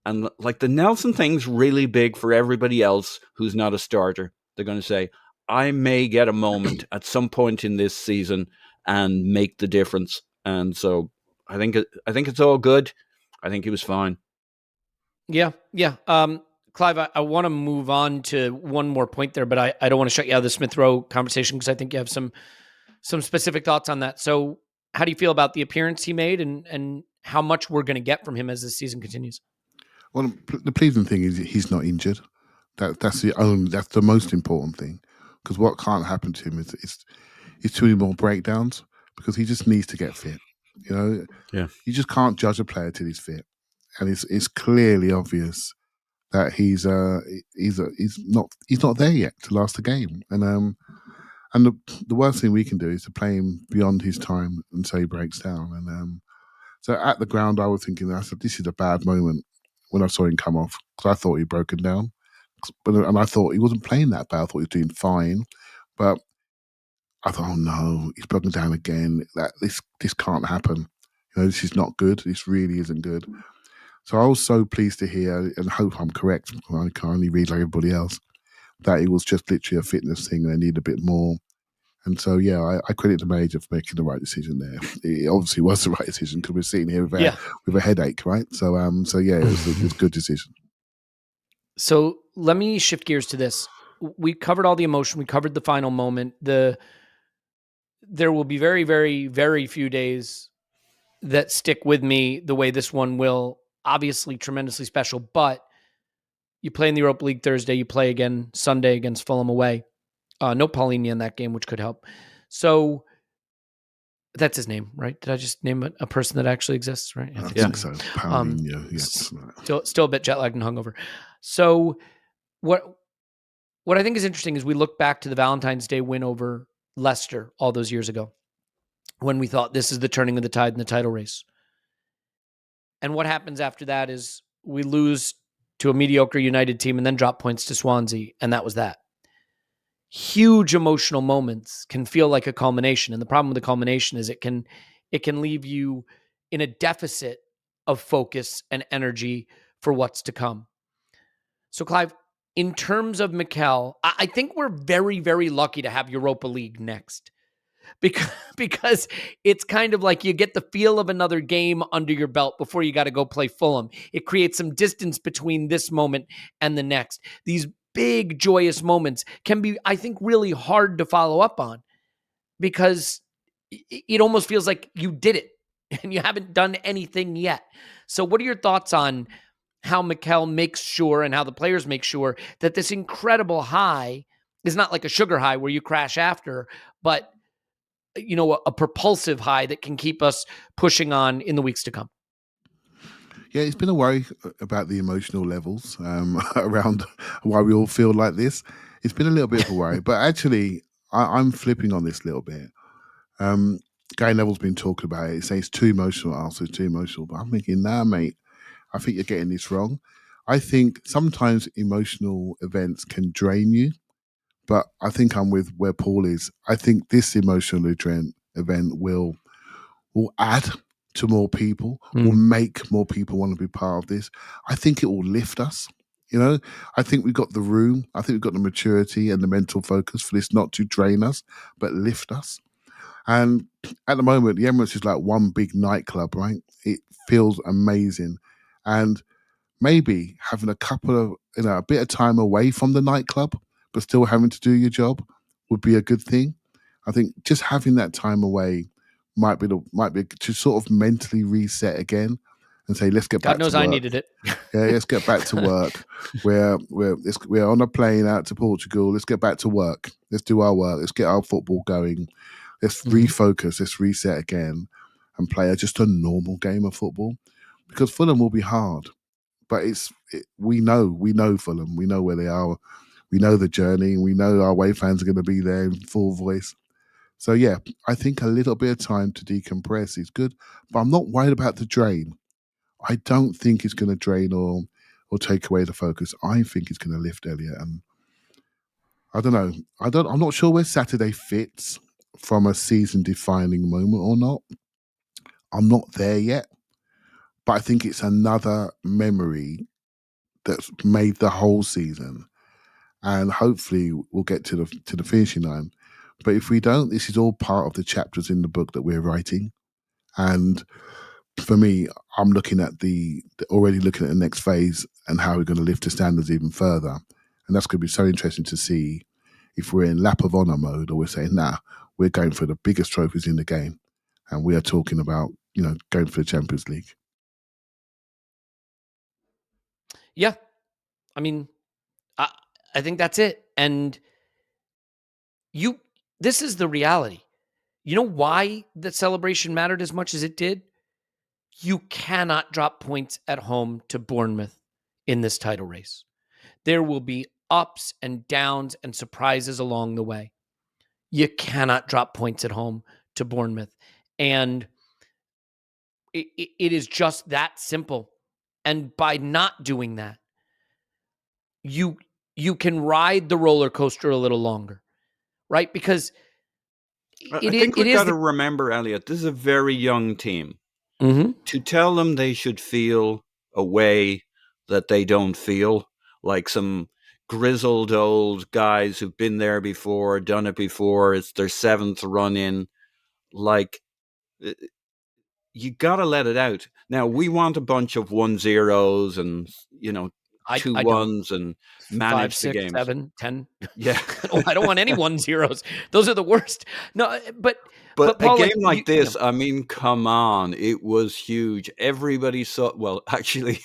And, like, the Nelson thing's really big for everybody else who's not a starter. They're going to say, I may get a moment at some point in this season and make the difference. And so I think it's all good. I think he was fine. Yeah. Clive, I want to move on to one more point there, but I don't want to shut you out of the Smith Rowe conversation because I think you have some specific thoughts on that. So how do you feel about the appearance he made and how much we're going to get from him as the season continues? Well, the pleasing thing is he's not injured. That's the most important thing, because what can't happen to him is too many more breakdowns, because he just needs to get fit. You know, you just can't judge a player till he's fit, and it's clearly obvious that he's not there yet to last the game. And the worst thing we can do is to play him beyond his time until he breaks down. And so at the ground, I was thinking, I said, this is a bad moment when I saw him come off, because I thought he'd broken down. And I thought he wasn't playing that bad. I thought he was doing fine. But I thought, oh no, he's broken down again. This can't happen. You know, this is not good. This really isn't good. So I was so pleased to hear, and hope I'm correct, I can only read like everybody else, that it was just literally a fitness thing and they need a bit more. And so, yeah, I credit the manager for making the right decision there. It obviously was the right decision, because we're sitting here with a headache, right? So yeah, it was a good decision. So let me shift gears to this. We covered all the emotion. We covered the final moment. There will be very, very, very few days that stick with me the way this one will. Obviously tremendously special, but you play in the Europa League Thursday. You play again Sunday against Fulham away. No Paulinho in that game, which could help. So that's his name, right? Did I just name a person that actually exists, right? I think so. Paulinho, Still a bit jet lagged and hungover. So what I think is interesting is we look back to the Valentine's Day win over Leicester all those years ago, when we thought this is the turning of the tide in the title race. And what happens after that is we lose to a mediocre United team and then drop points to Swansea, and that was that. Huge emotional moments can feel like a culmination, and the problem with the culmination is it can leave you in a deficit of focus and energy for what's to come. So, Clive, in terms of Mikel, I think we're very, very lucky to have Europa League next. Because it's kind of like you get the feel of another game under your belt before you got to go play Fulham. It creates some distance between this moment and the next. These big joyous moments can be, I think, really hard to follow up on, because it almost feels like you did it and you haven't done anything yet. So what are your thoughts on how Mikel makes sure, and how the players make sure, that this incredible high is not like a sugar high where you crash after, but a propulsive high that can keep us pushing on in the weeks to come? Yeah, it's been a worry about the emotional levels around why we all feel like this. It's been a little bit of a worry, but actually, I'm flipping on this a little bit. Gary Neville's been talking about it. He says it's too emotional, Arsenal, it's too emotional. But I'm thinking, nah, mate, I think you're getting this wrong. I think sometimes emotional events can drain you, but I think I'm with where Paul is. I think this emotional event will add to more people, will make more people want to be part of this. I think it will lift us. I think we've got the room. I think we've got the maturity and the mental focus for this not to drain us, but lift us. And at the moment, the Emirates is like one big nightclub, right? It feels amazing. And maybe having a couple of, a bit of time away from the nightclub, but still having to do your job would be a good thing. I think just having that time away might be to sort of mentally reset again and say, let's get back to work. God knows I needed it. Yeah, let's get back to work. We're on a plane out to Portugal. Let's get back to work. Let's do our work. Let's get our football going. Let's refocus. Let's reset again and play just a normal game of football, because Fulham will be hard. But we know Fulham. We know where they are. We know the journey. We know our away fans are going to be there in full voice. So yeah, I think a little bit of time to decompress is good. But I'm not worried about the drain. I don't think it's going to drain or take away the focus. I think it's going to lift Elliot. And I don't know. I'm not sure where Saturday fits from a season-defining moment or not. I'm not there yet. But I think it's another memory that's made the whole season, and hopefully we'll get to the finishing line. But if we don't, this is all part of the chapters in the book that we're writing. And for me, I'm already looking at the next phase and how we're going to lift the standards even further. And that's going to be so interesting to see if we're in lap of honor mode, or we're saying, nah, we're going for the biggest trophies in the game, and we are talking about going for the Champions League. Yeah. I mean, I think that's it. And this is the reality. You know why the celebration mattered as much as it did? You cannot drop points at home to Bournemouth in this title race. There will be ups and downs and surprises along the way. You cannot drop points at home to Bournemouth. And it is just that simple. And by not doing that, you can ride the roller coaster a little longer, right? Because I think we've got to remember, Elliot, this is a very young team. Mm-hmm. To tell them they should feel a way that they don't feel, like some grizzled old guys who've been there before, done it before, it's their seventh run in, like, you got to let it out. Now, we want a bunch of 1-0s and, 2-1s and manage 5, 6, the games. 7, 10. Yeah. I don't want any 1-0s. Those are the worst. No, but a Paul, game like this, I mean, come on. It was huge. Everybody saw, well, actually,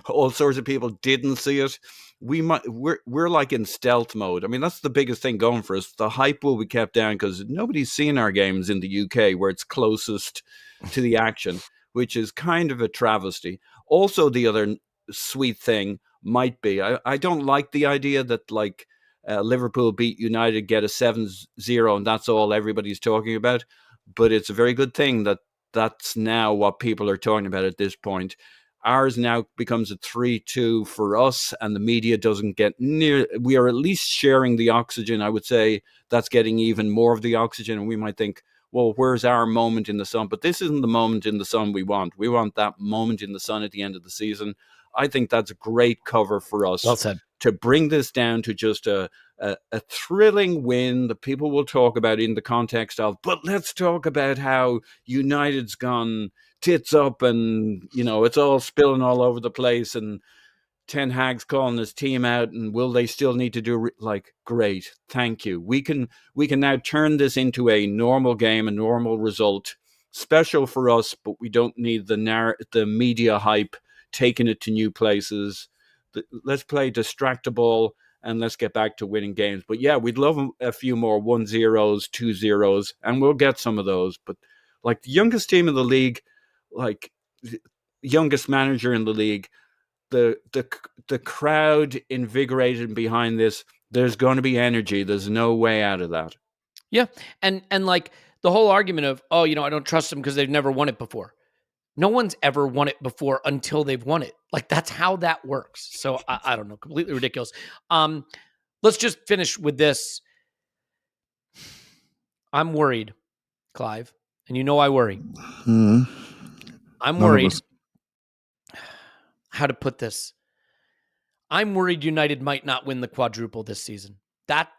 all sorts of people didn't see it. We're like in stealth mode. I mean, that's the biggest thing going for us. The hype will be kept down because nobody's seen our games in the UK where it's closest to the action, which is kind of a travesty. Also, the other sweet thing might be, I don't like the idea that Liverpool beat United, get a 7-0, and that's all everybody's talking about. But it's a very good thing that that's now what people are talking about at this point. Ours now becomes a 3-2 for us, and the media doesn't get near. We are at least sharing the oxygen. I would say that's getting even more of the oxygen, and we might think, well, where's our moment in the sun? But this isn't the moment in the sun we want. We want that moment in the sun at the end of the season. I think that's a great cover for us. Well said. To bring this down to just a thrilling win that people will talk about in the context of, but let's talk about how United's gone tits up and, it's all spilling all over the place. And Ten Hag's calling his team out, and will they still need to do great? Thank you. We can now turn this into a normal game, a normal result, special for us, but we don't need the media hype taking it to new places. Let's play distractible and let's get back to winning games. But yeah, we'd love a few more 1-0s, 2-0s, and we'll get some of those. But like the youngest team in the league, like youngest manager in the league, the crowd invigorated behind this, there's going to be energy. There's no way out of that. Yeah. And like the whole argument of, oh, I don't trust them because they've never won it before. No one's ever won it before until they've won it. Like that's how that works. So I don't know, completely ridiculous. Let's just finish with this. I'm worried, Clive, and I worry. I'm worried. How to put this? I'm worried United might not win the quadruple this season. That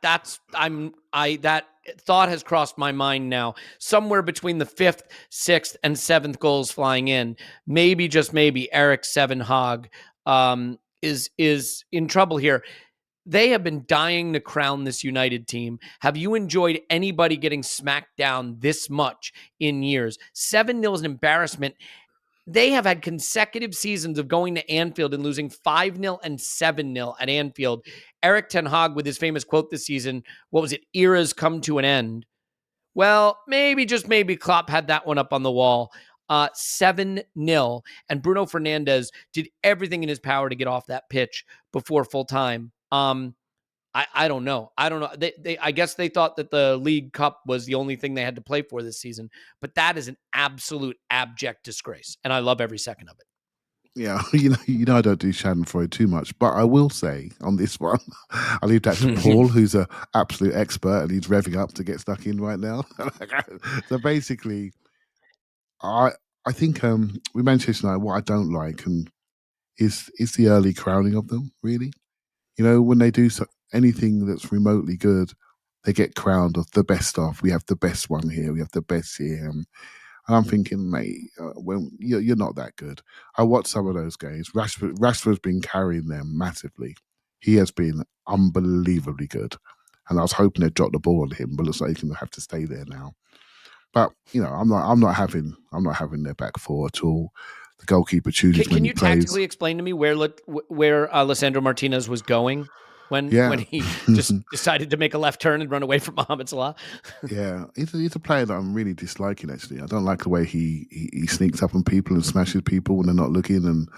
thought has crossed my mind now. Somewhere between the 5th, 6th, and 7th goals flying in, maybe just maybe Eric Seven Hogg is in trouble here. They have been dying to crown this United team. Have you enjoyed anybody getting smacked down this much in years? 7-0 is an embarrassment. They have had consecutive seasons of going to Anfield and losing 5-0 and 7-0 at Anfield. Eric Ten Hag with his famous quote this season, what was it? Eras come to an end. Well, maybe, just maybe, Klopp had that one up on the wall. 7-0. And Bruno Fernandes did everything in his power to get off that pitch before full time. I don't know. I guess they thought that the League Cup was the only thing they had to play for this season, but that is an absolute abject disgrace, and I love every second of it. Yeah, I don't do Schadenfreude too much, but I will say on this one, I leave that to Paul, who's an absolute expert, and he's revving up to get stuck in right now. So basically, I think with Manchester United, what I don't like is the early crowning of them. Really, when they do anything that's remotely good, they get crowned of the best of. We have the best one here. We have the best here. And I'm thinking, mate, when you're not that good. I watched some of those games. Rashford's been carrying them massively. He has been unbelievably good, and I was hoping they'd drop the ball on him, but looks like he's going to have to stay there now. But I'm not having their back four at all. The goalkeeper chooses when he plays. Can you tactically explain to me where Lisandro Martinez was going when he just decided to make a left turn and run away from Mohamed Salah? Yeah, he's a player that I'm really disliking, actually. I don't like the way he sneaks up on people and smashes people when they're not looking, and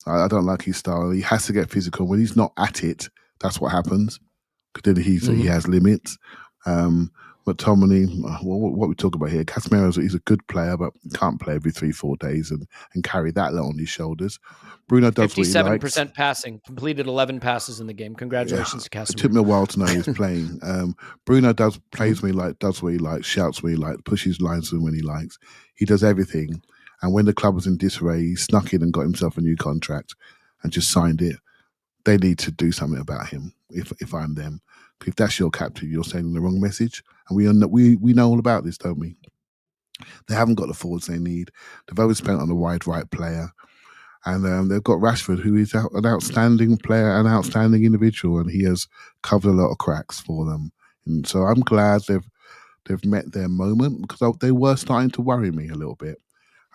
I don't like his style. He has to get physical. When he's not at it, that's what happens, because then he has limits. McTominay, what we talk about here, Casemiro, he's a good player, but can't play every 3-4 days and carry that lot on his shoulders. Bruno does 57% passing, completed 11 passes in the game. Congratulations to Casemiro. It took me a while to know he was playing. Bruno plays when he likes, does what he likes, shouts what he likes, pushes lines when he likes. He does everything. And when the club was in disarray, he snuck in and got himself a new contract and just signed it. They need to do something about him. If I'm them, if that's your captain, you're sending the wrong message. And we know all about this, don't we? They haven't got the forwards they need. They've overspent on a wide right player, and they've got Rashford, who is an outstanding player, an outstanding individual, and he has covered a lot of cracks for them. And so I'm glad they've met their moment, because they were starting to worry me a little bit.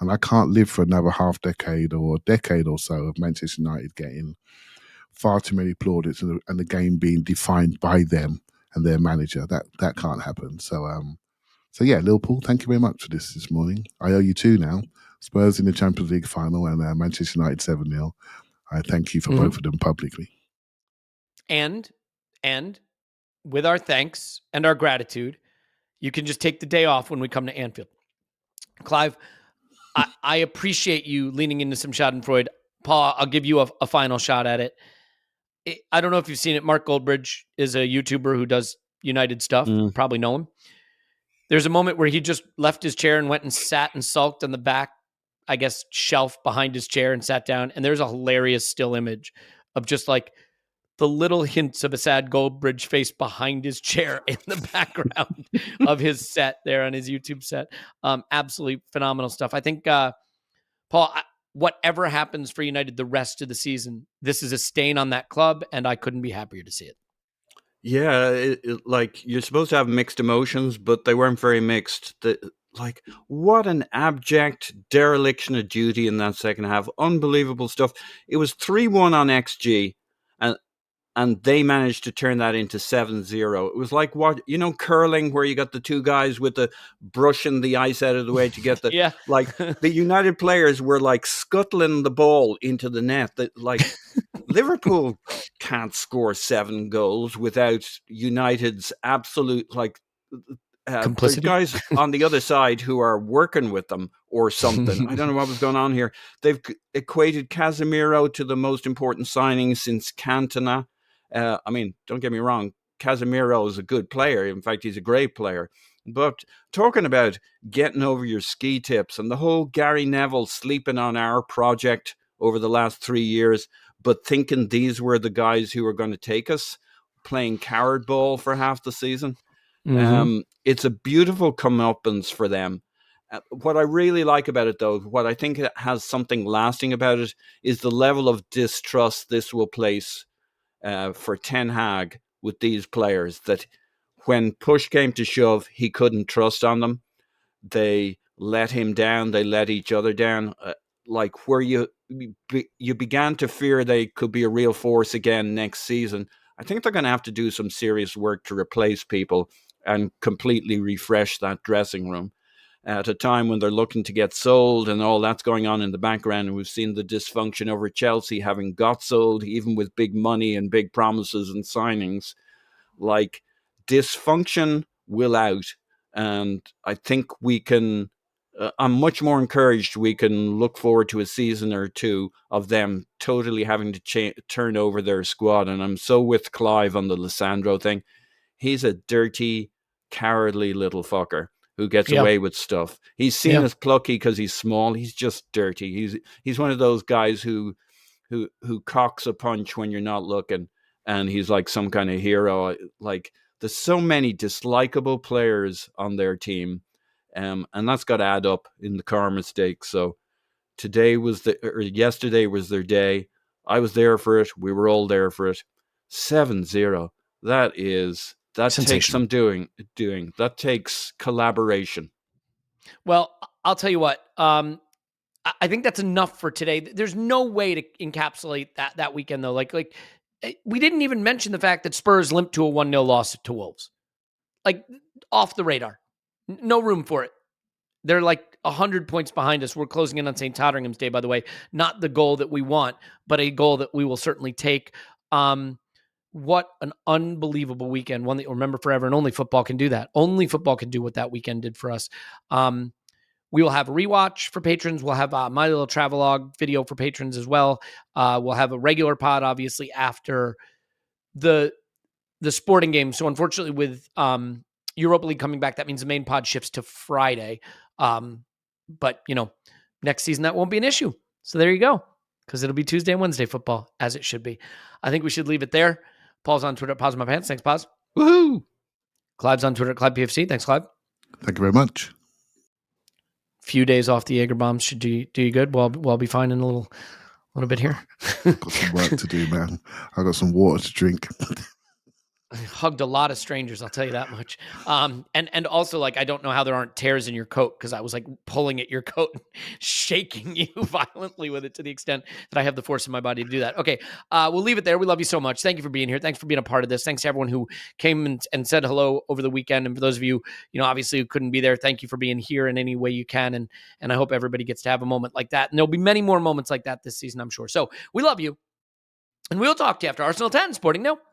And I can't live for another half decade or decade or so of Manchester United getting far too many plaudits and the game being defined by them and their manager. That can't happen. So yeah, Liverpool, thank you very much for this morning. I owe you two now. Spurs in the Champions League final and Manchester United 7-0. I thank you for both of them publicly. And with our thanks and our gratitude, you can just take the day off when we come to Anfield. Clive, I appreciate you leaning into some Schadenfreude. Paul, I'll give you a final shot at it. I don't know if you've seen it. Mark Goldbridge is a YouTuber who does United stuff. Probably know him. There's a moment where he just left his chair and went and sat and sulked on the back, I guess, shelf behind his chair and sat down. And there's a hilarious still image of just like the little hints of a sad Goldbridge face behind his chair in the background of his set there on his YouTube set. Absolutely phenomenal stuff. I think, Paul, whatever happens for United the rest of the season, this is a stain on that club, and I couldn't be happier to see it. Yeah, like you're supposed to have mixed emotions, but they weren't very mixed. Like, what an abject dereliction of duty in that second half. Unbelievable stuff. It was 3-1 on XG, and they managed to turn that into 7-0. It was like, curling, where you got the two guys with the brushing the ice out of the way to get the Yeah. like the United players were like scuttling the ball into the net. Like Liverpool can't score 7 goals without United's absolute there's Complicity? guys on the other side who are working with them or something. I don't know what was going on here. They've equated Casemiro to the most important signing since Cantona. I mean, don't get me wrong, Casemiro is a good player. In fact, he's a great player. But talking about getting over your ski tips and the whole Gary Neville sleeping on our project over the last 3 years, but thinking these were the guys who were going to take us, playing coward ball for half the season. It's a beautiful comeuppance for them. What I really like about it, though, what I think has something lasting about it, is the level of distrust this will place for Ten Hag with these players, that when push came to shove, he couldn't trust on them. They let him down. They let each other down. Like where you began to fear they could be a real force again next season. I think they're going to have to do some serious work to replace people and completely refresh that dressing room at a time when they're looking to get sold and all that's going on in the background. And we've seen the dysfunction over Chelsea having got sold, even with big money and big promises and signings. Like, dysfunction will out. And I think we can, I'm much more encouraged we can look forward to a season or two of them totally having to turn over their squad. And I'm so with Clive on the Lissandro thing. He's a dirty, cowardly little fucker who gets away with stuff. He's seen as plucky because he's small. He's just dirty. He's one of those guys who cocks a punch when you're not looking, and he's like some kind of hero. Like, there's so many dislikable players on their team, and that's got to add up in the karma stake. So yesterday was their day. I was there for it. We were all there for it. 7-0. That takes some doing. That takes collaboration. Well, I'll tell you what. I think that's enough for today. There's no way to encapsulate that weekend, though. Like we didn't even mention the fact that Spurs limped to a 1-0 loss to Wolves. Like, off the radar. No room for it. They're like 100 points behind us. We're closing in on St. Totteringham's Day, by the way. Not the goal that we want, but a goal that we will certainly take. What an unbelievable weekend. One that you'll remember forever, and only football can do that. Only football can do what that weekend did for us. We will have a rewatch for patrons. We'll have my little travelogue video for patrons as well. We'll have a regular pod, obviously, after the sporting game. So unfortunately, with Europa League coming back, that means the main pod shifts to Friday. But, next season, that won't be an issue. So there you go, because it'll be Tuesday and Wednesday football, as it should be. I think we should leave it there. Paul's on Twitter at Pause My Pants. Thanks, Pause. Woohoo! Clive's on Twitter at ClivePFC. Thanks, Clive. Thank you very much. Few days off the Jaeger bombs should do you good. We'll be fine in a little bit here. Got some work to do, man. I got some water to drink. I hugged a lot of strangers, I'll tell you that much. And also, like, I don't know how there aren't tears in your coat, because I was like pulling at your coat and shaking you violently with it to the extent that I have the force in my body to do that. Okay, we'll leave it there. We love you so much. Thank you for being here. Thanks for being a part of this. Thanks to everyone who came and said hello over the weekend. And for those of you, obviously who couldn't be there, thank you for being here in any way you can. And I hope everybody gets to have a moment like that. And there'll be many more moments like that this season, I'm sure. So we love you. And we'll talk to you after Arsenal 10 Sporting No.